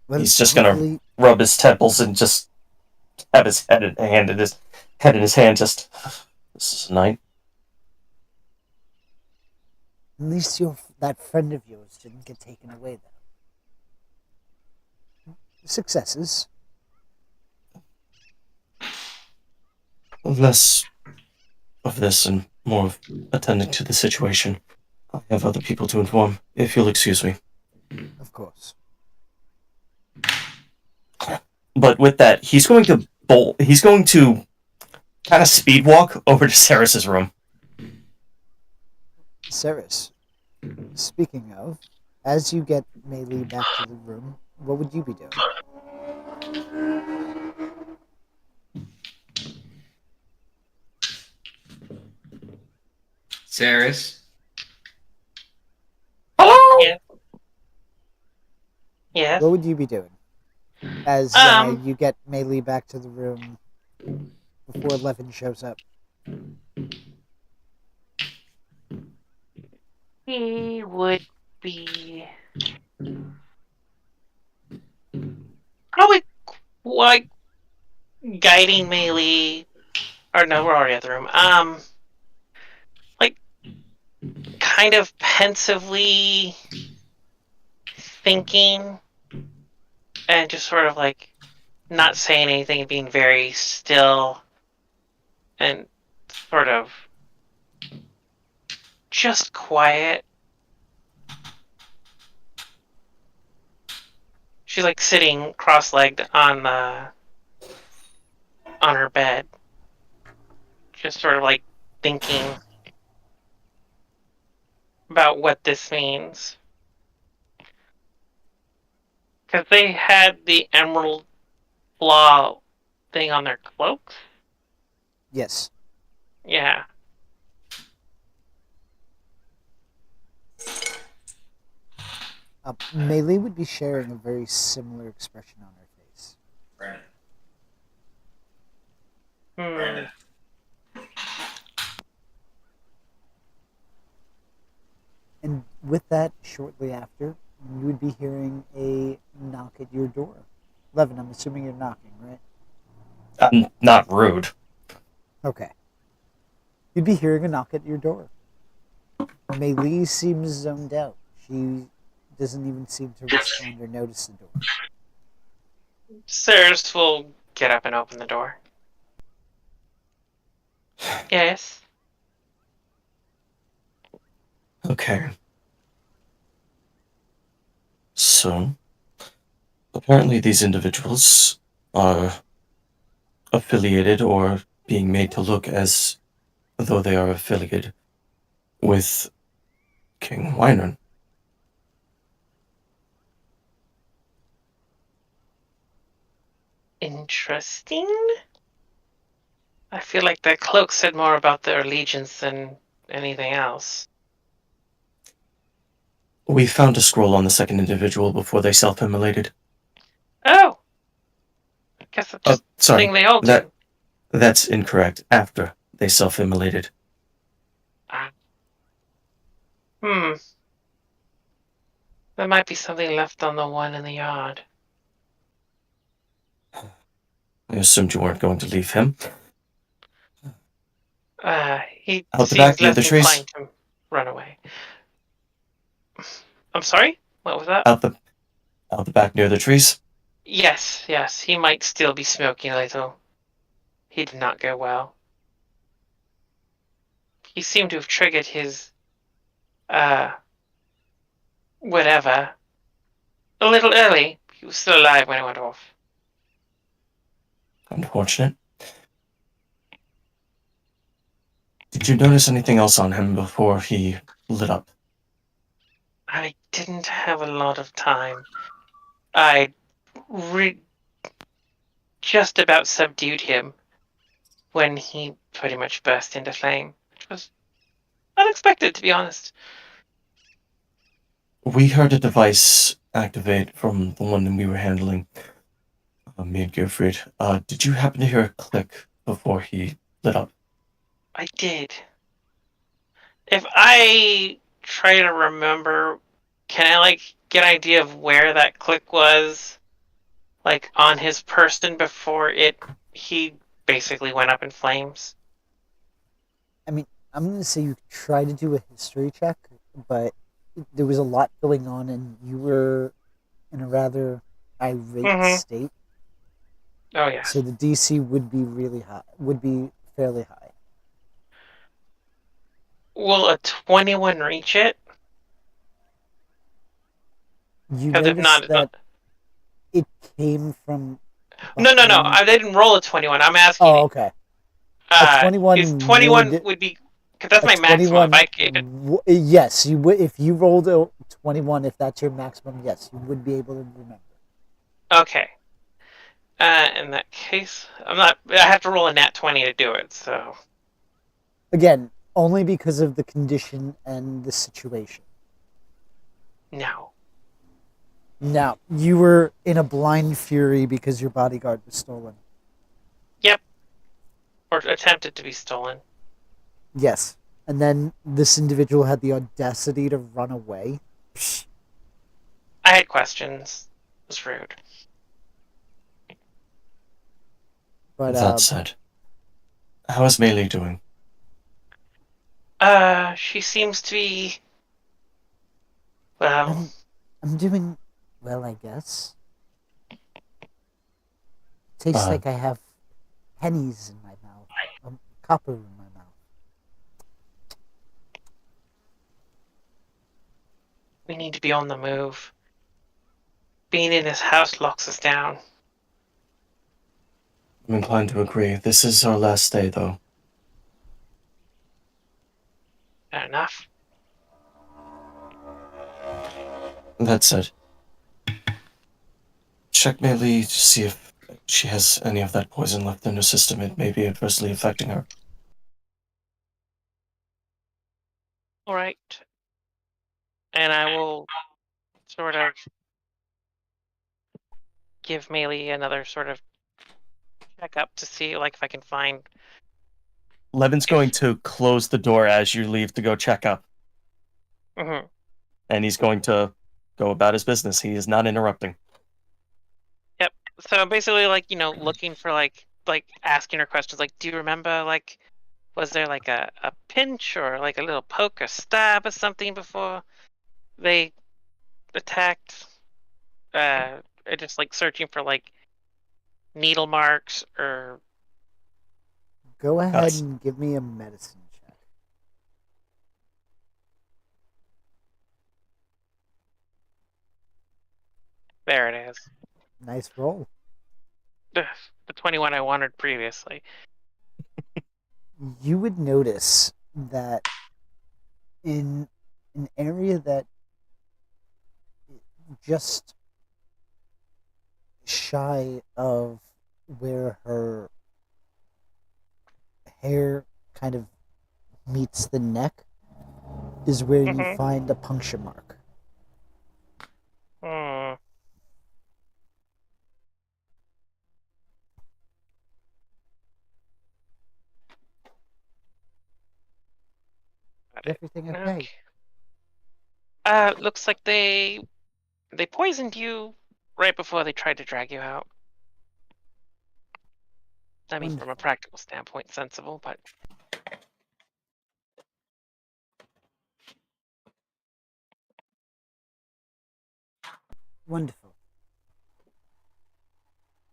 Well, he's just gonna rub his temples and just have his head in his hand. Just this is a night. At least that friend of yours didn't get taken away, though. Successes. Less of this and more of attending to the situation. I have other people to inform, if you'll excuse me. Of course. But with that, he's going to kind of speed walk over to Ceres's room. Ceres, speaking of, as you get Melee back to the room, what would you be doing? Ceres? Hello? Yeah. Yeah. What would you be doing? As you get Melee back to the room before Levin shows up. He would be probably like guiding Melee, or no, we're already at the room. Like kind of pensively thinking, and just sort of like not saying anything and being very still, and sort of just quiet. She's like sitting cross-legged on her bed, just sort of like thinking about what this means. Because they had the emerald claw thing on their cloaks. Yes. Yeah. Melee would be sharing a very similar expression on her face. Hmm. And with that, shortly after, you would be hearing a knock at your door. Levin, I'm assuming you're knocking, right? I'm not rude. Okay. You'd be hearing a knock at your door. Melee seems zoned out. She doesn't even seem to respond or notice the door. Sirs will get up and open the door. Yes. Okay. So, apparently these individuals are affiliated or being made to look as though they are affiliated with King Wyvern. Interesting. I feel like that cloak said more about their allegiance than anything else. We found a scroll on the second individual before they self-immolated. Oh! I guess that's just the Sorry, thing they all do. that's incorrect. After they self-immolated. Hmm. There might be something left on the one in the yard. I assumed you weren't going to leave him. He Out the seems back near the less trees? inclined to run away. I'm sorry? What was that? Out the back near the trees? Yes, he might still be smoking a little. He did not go well. He seemed to have triggered his, whatever, a little early. He was still alive when it went off. Unfortunate. Did you notice anything else on him before he lit up? I didn't have a lot of time. I just about subdued him when he pretty much burst into flame. Which was unexpected, to be honest. We heard a device activate from the one that we were handling, me and Gearfried. Did you happen to hear a click before he lit up? I did. If I try to remember, can I get an idea of where that click was, on his person before he basically went up in flames? I mean, I'm going to say you try to do a history check, but there was a lot going on and you were in a rather irate state. Oh yeah. So the DC would be fairly high. Will a 21 reach it? You Because if not, notice that it came from No. behind- I didn't roll a 21. I'm asking. Oh, okay. A 21 is 21 would be, because that's my maximum. If I gave it. Yes, you would. If you rolled a 21, if that's your maximum, yes, you would be able to remember. Okay. In that case, I have to roll a nat 20 to do it. So Again, only because of the condition and the situation. no. Now, you were in a blind fury because your bodyguard was stolen. Yep. Or attempted to be stolen. Yes. And then this individual had the audacity to run away. I had questions. It was rude. But That said, how is Melee doing? She seems to be, well, I'm doing well, I guess. Tastes like I have pennies in my mouth. Copper in my mouth. we need to be on the move. being in this house locks us down. I'm inclined to agree. This is our last day, though. Fair enough. That said, check Meili to see if she has any of that poison left in her system. It may be adversely affecting her. All right. And I will sort of give Meili another sort of checkup to see, like, if I can find. Levin's going to close the door as you leave to go check up, Mhm. and he's going to go about his business. He is not interrupting. Yep. So I'm basically, like, looking for like asking her questions, like, do you remember, like, was there like a pinch or like a little poke or stab or something before they attacked? Just like searching for like needle marks or. Go ahead Yes. and give me a medicine check. There it is. Nice roll. The 21 I wanted previously. You would notice that in an area that just shy of where her hair kind of meets the neck is where you Mhm. find a puncture mark. Hmm. Got Is it. everything okay? Okay. Looks like they poisoned you right before they tried to drag you out. I mean, from a Wonderful. practical standpoint, sensible, but Wonderful.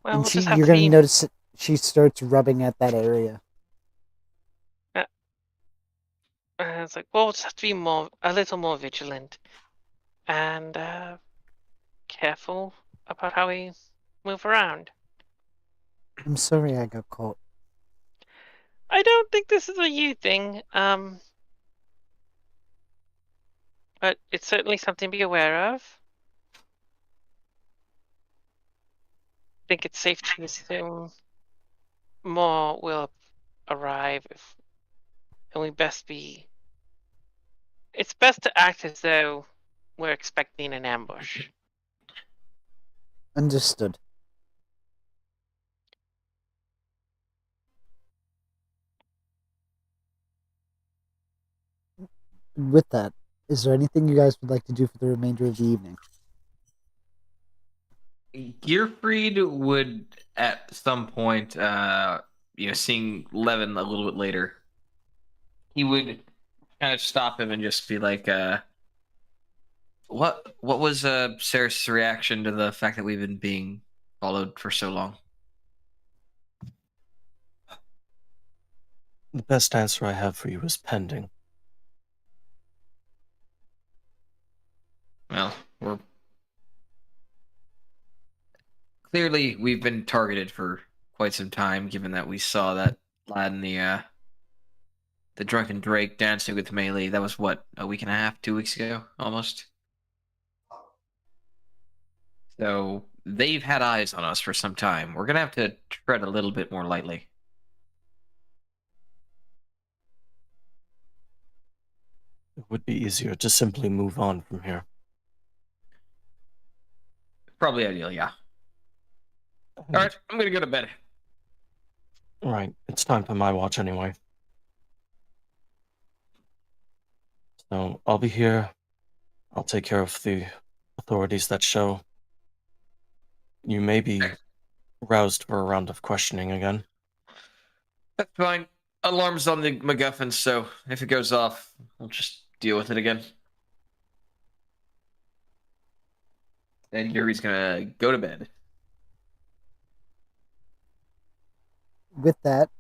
well, And we'll just have you're to going to be. notice that she starts rubbing at that area. It's like, well, we'll just have to be a little more vigilant and careful about how we move around. I'm sorry I got caught. I don't think this is a you thing, but it's certainly something to be aware of. I think it's safe to assume more will arrive and we best be. It's best to act as though we're expecting an ambush. Understood. With that, is there anything you guys would like to do for the remainder of the evening? Gearfried would at some point, seeing Levin a little bit later, he would kind of stop him and just be like, what was Sarah's reaction to the fact that we've been being followed for so long? The best answer I have for you is pending. Well, we've been targeted for quite some time, given that we saw that lad in the drunken Drake dancing with Melee. That was what, a week and a half, 2 weeks ago, almost. So they've had eyes on us for some time. We're gonna have to tread a little bit more lightly. It would be easier to simply move on from here. Probably ideal, yeah. All right, I'm gonna go to bed. Right, it's time for my watch anyway. So I'll be here. I'll take care of the authorities that show. You may be roused for a round of questioning again. That's fine. Alarm's on the MacGuffin, so if it goes off, we'll just deal with it again. And Yuri's gonna go to bed. With that,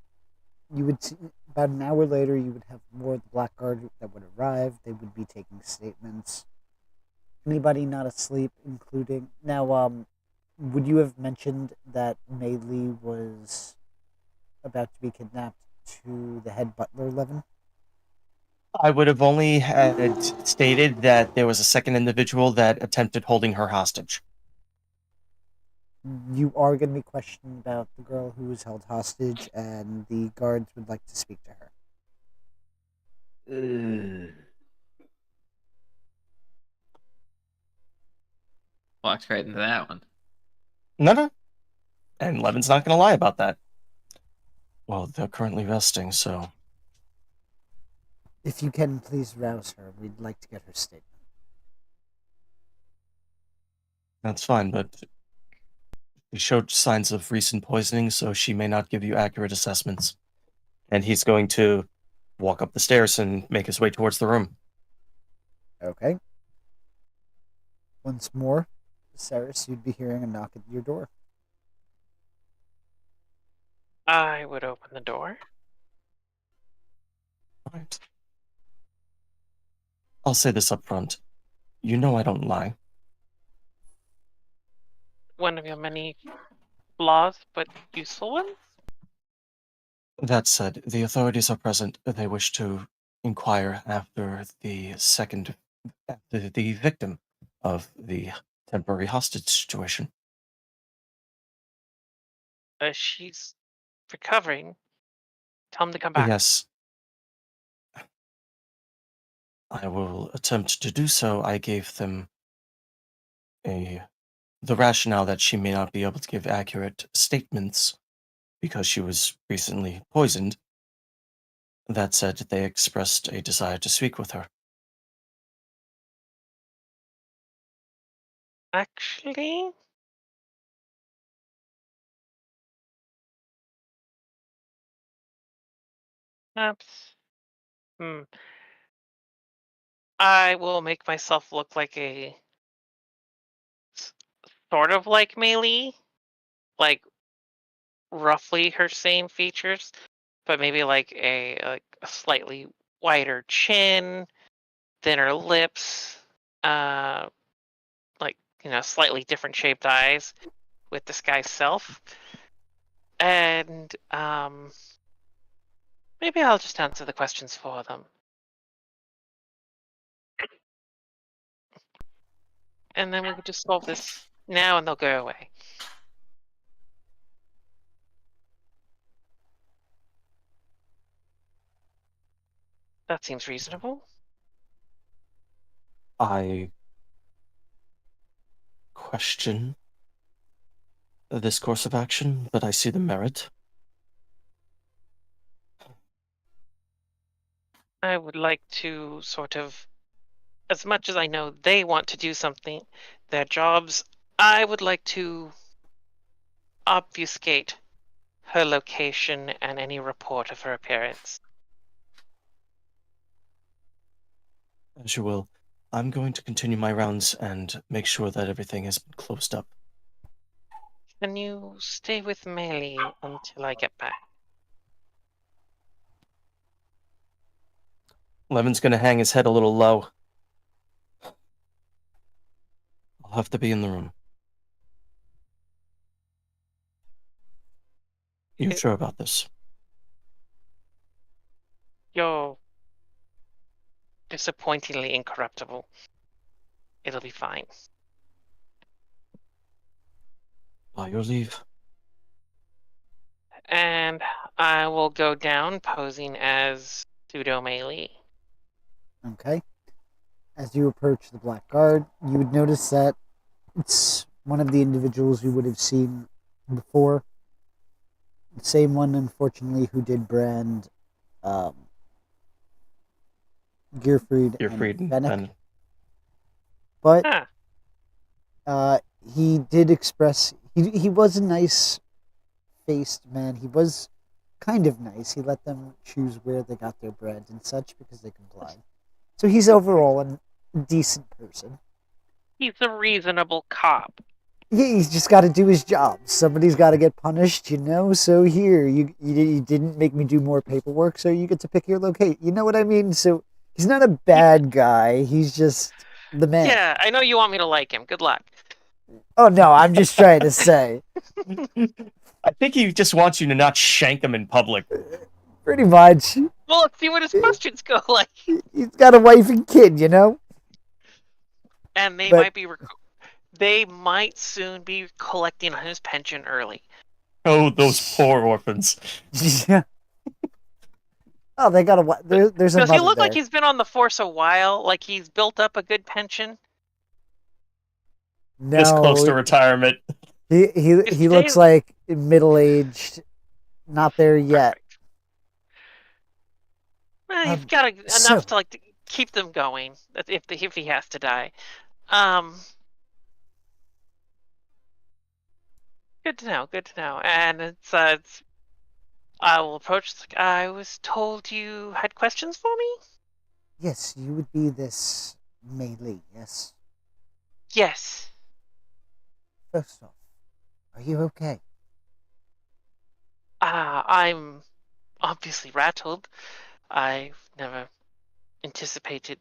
you would see, about an hour later, you would have more of the Blackguard that would arrive. They would be taking statements. Anybody not asleep, including now? Would you have mentioned that Mei Li was about to be kidnapped to the head butler, Levin? I would have only had stated that there was a second individual that attempted holding her hostage. You are going to be questioned about the girl who was held hostage, and the guards would like to speak to her. Walked right into that one. No. And Levin's not going to lie about that. Well, they're currently resting, so... If you can, please rouse her. We'd like to get her statement. That's fine, but she showed signs of recent poisoning, so she may not give you accurate assessments. And he's going to walk up the stairs and make his way towards the room. Okay. Once more, Ceres, you'd be hearing a knock at your door. I would open the door. Right. I'll say this up front. You know I don't lie. One of your many flaws, but useful ones. That said, the authorities are present. They wish to inquire after the victim of the temporary hostage situation. She's recovering. Tell him to come back. Yes. I will attempt to do so. I gave them the rationale that she may not be able to give accurate statements because she was recently poisoned. That said, they expressed a desire to speak with her. Actually, perhaps. I will make myself look like a sort of like Mei Li, like roughly her same features, but maybe like a slightly wider chin, thinner lips, like slightly different shaped eyes with this guy's self, and maybe I'll just answer the questions for them. And then we could just solve this now and they'll go away. That seems reasonable. I question this course of action, but I see the merit. I would like to sort of, as much as I know they want to do something, their jobs, I would like to obfuscate her location and any report of her appearance. As you will. I'm going to continue my rounds and make sure that everything has been closed up. Can you stay with Meili until I get back? Levin's gonna hang his head a little low. I'll have to be in the room. You sure about this? You're disappointingly incorruptible. It'll be fine. By your leave. And I will go down posing as pseudo Meili. Okay. As you approach the Black Guard, you would notice that it's one of the individuals you would have seen before. The same one, unfortunately, who did brand Gearfried and Fennec. But he did express he was a nice-faced man. He was kind of nice. He let them choose where they got their bread and such because they complied. So he's overall a decent person. He's a reasonable cop. Yeah, he's just got to do his job. Somebody's got to get punished, So here, you didn't make me do more paperwork, so you get to pick your location. You know what I mean? So he's not a bad guy. He's just The man. Yeah, I know you want me to like him. Good luck. Oh no, I'm just trying to say. I think he just wants you to not shank him in public. Pretty much. Well, let's see what his questions go like. He's got a wife and kid, you know? And they But- they might soon be collecting on his pension early. Oh, those poor orphans. Yeah. Oh, they got a. There's a Does mother he look there. like he's been on the force a while? Like he's built up a good pension? No, This close to retirement. he looks like middle-aged, not there yet. Perfect. Well, he's Um, got enough so- to like to keep them going. If he has to die. Good to know. Good to know. And it's I will approach. I was told you had questions for me. Yes, you would be this melee. Yes. Yes. First off, are you okay? I'm obviously rattled. I've never anticipated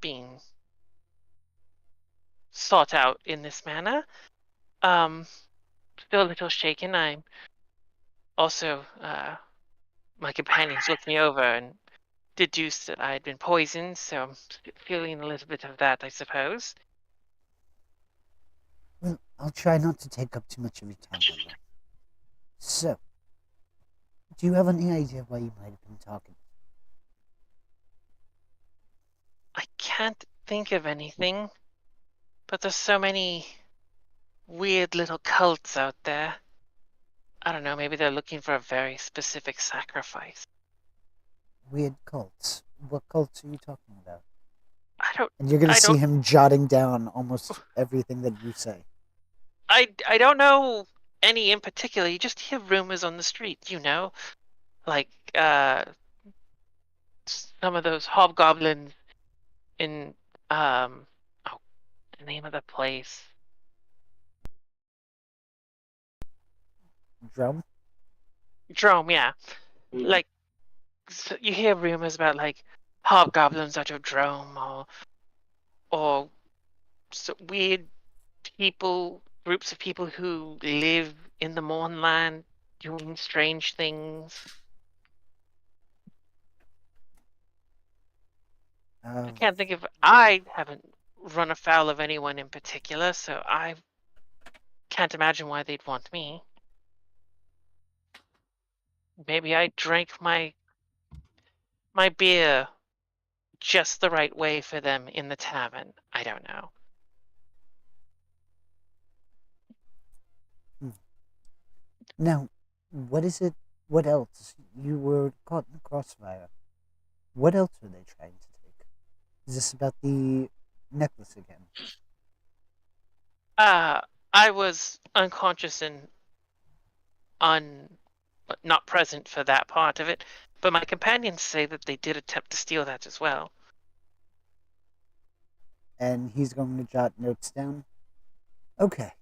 being sought out in this manner. Still a little shaken. I'm also, my companions looked me over and deduced that I had been poisoned, so I'm feeling a little bit of that, I suppose. Well, I'll try not to take up too much of your time, Linda. So, do you have any idea why you might have been talking? I can't think of anything, but there's so many weird little cults out there. I don't know, maybe they're looking for a very specific sacrifice. Weird cults. What cults are you talking about? And you're I gonna see don't- him jotting down almost everything that you say. I don't know any in particular. You just hear rumors on the street, like some of those hobgoblins in the name of the place. Drum? Drome, yeah. Like you hear rumors about like hobgoblins out of Drome or weird groups of people who live in the Mornland doing strange things. I can't think of. I haven't run afoul of anyone in particular, so I can't imagine why they'd want me. Maybe I drank my beer just the right way for them in the tavern. I don't know. Now, what is it? What else? You were caught in the crossfire. What else were they trying to take? Is this about the necklace again? I was unconscious and not present for that part of it, but my companions say that they did attempt to steal that as well. And he's going to jot notes down? Okay.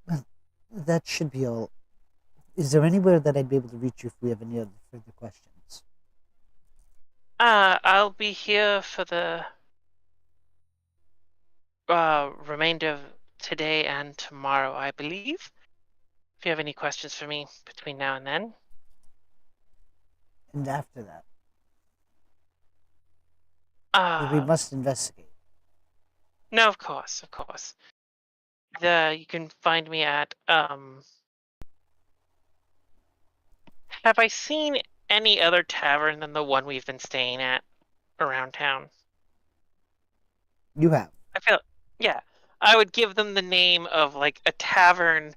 Well, that should be all. Is there anywhere that I'd be able to reach you if we have any other further questions? I'll be here for the remainder of today and tomorrow, I believe. If you have any questions for me between now and then. And after that? We must investigate. No, of course. You can find me at Have I seen any other tavern than the one we've been staying at around town? You have. Yeah. I would give them the name of like a tavern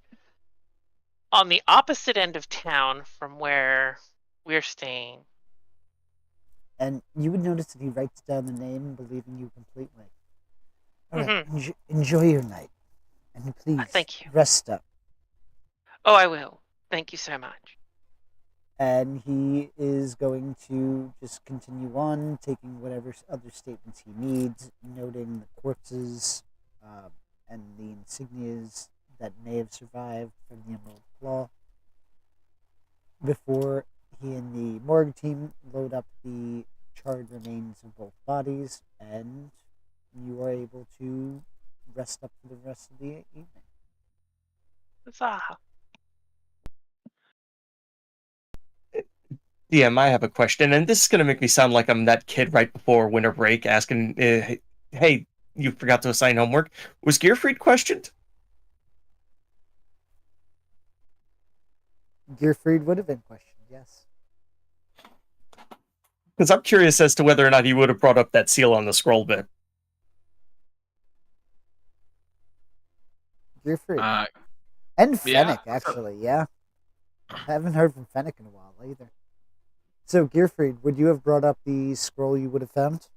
on the opposite end of town from where we're staying. And you would notice that he writes down the name, believing you completely. All right, enjoy your night. And please, thank you. Rest up. Oh, I will. Thank you so much. And he is going to just continue on, taking whatever other statements he needs, noting the corpses and the insignias that may have survived from the Emerald Claw, before he and the morgue team load up the charred remains of both bodies and you are able to rest up for the rest of the evening. Huzzah. DM, I have a question, and this is going to make me sound like I'm that kid right before winter break asking, hey, you forgot to assign homework. Was Gearfried questioned? Gearfried would have been questioned, yes. Because I'm curious as to whether or not he would have brought up that seal on the scroll bit. Gearfried. And yeah. Fennec, actually, yeah. I haven't heard from Fennec in a while either. So, Gearfried, would you have brought up the scroll you would have found?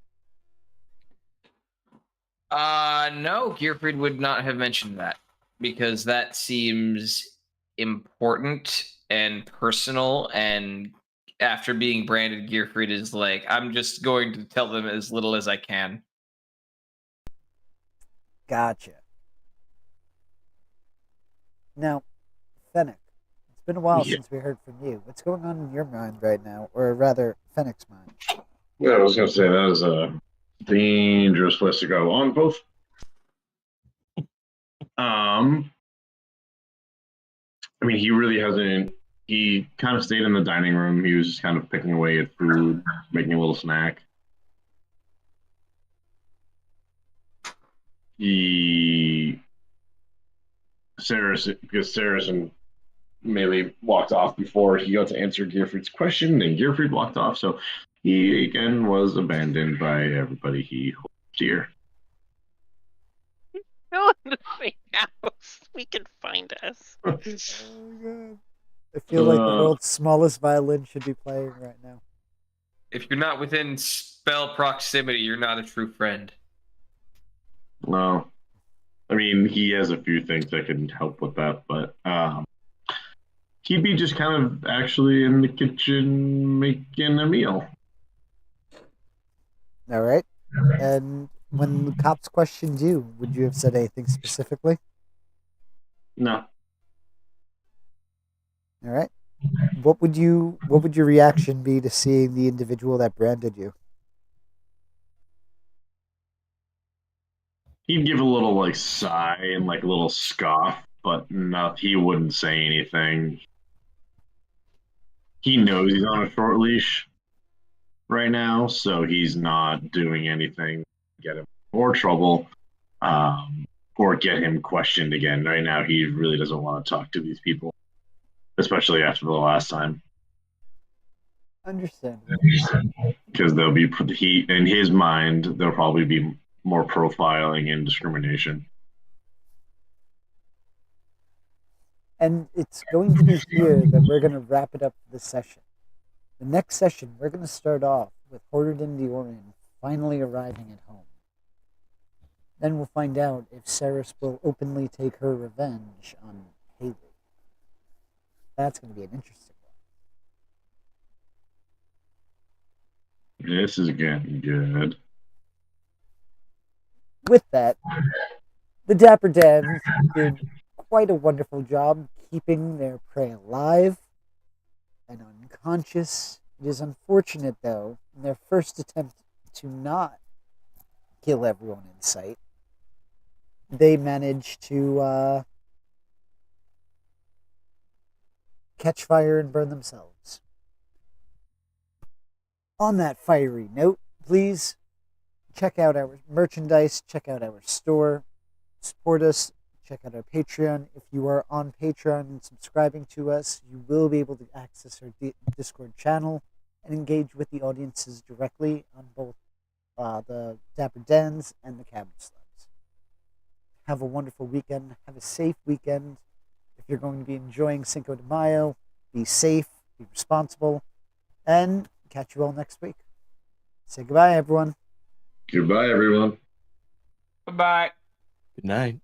No, Gearfried would not have mentioned that because that seems important and personal. And after being branded, Gearfried is like, I'm just going to tell them as little as I can. Gotcha. Now, Fennec, it's been a while Yeah. since we heard from you. What's going on in your mind right now? Or rather, Fennec's mind? Yeah, I was gonna say that is a dangerous place to go on both. I mean, he really hasn't. He kind of stayed in the dining room. He was just kind of picking away at food, making a little snack. He because Saris and Melee walked off before he got to answer Gearfried's question, and Gearfried walked off. So he again was abandoned by everybody he holds dear. Go in the same house. We can find us. Oh, God. I feel like the world's smallest violin should be playing right now. If you're not within spell proximity, you're not a true friend. Well, I mean, he has a few things that can help with that, but he'd be just kind of actually in the kitchen making a meal. All right. And when the cops questioned you, would you have said anything specifically? No. All right. What would your reaction be to seeing the individual that branded you? He'd give a little like sigh and like a little scoff, but no, he wouldn't say anything. He knows he's on a short leash right now, so he's not doing anything to get him more trouble or get him questioned again. Right now, he really doesn't want to talk to these people, especially after the last time. Understandable. Because they'll be in his mind, there'll probably be more profiling and discrimination. And it's going to be here that we're going to wrap it up for this session. The next session, we're going to start off with Orien the Orien finally arriving at home. Then we'll find out if Saris will openly take her revenge on Haley. That's going to be an interesting one. This is getting good. With that, the Dapper Dans did quite a wonderful job keeping their prey alive and unconscious. It is unfortunate, though, in their first attempt to not kill everyone in sight, they managed to catch fire and burn themselves. On that fiery note, please check out our merchandise, check out our store, support us, check out our Patreon. If you are on Patreon and subscribing to us, you will be able to access our Discord channel and engage with the audiences directly on both the Dapper Dens and the Cabin Slubs. Have a wonderful weekend. Have a safe weekend. If you're going to be enjoying Cinco de Mayo, be safe, be responsible, and catch you all next week. Say goodbye, everyone. Goodbye, everyone. Bye-bye. Good night.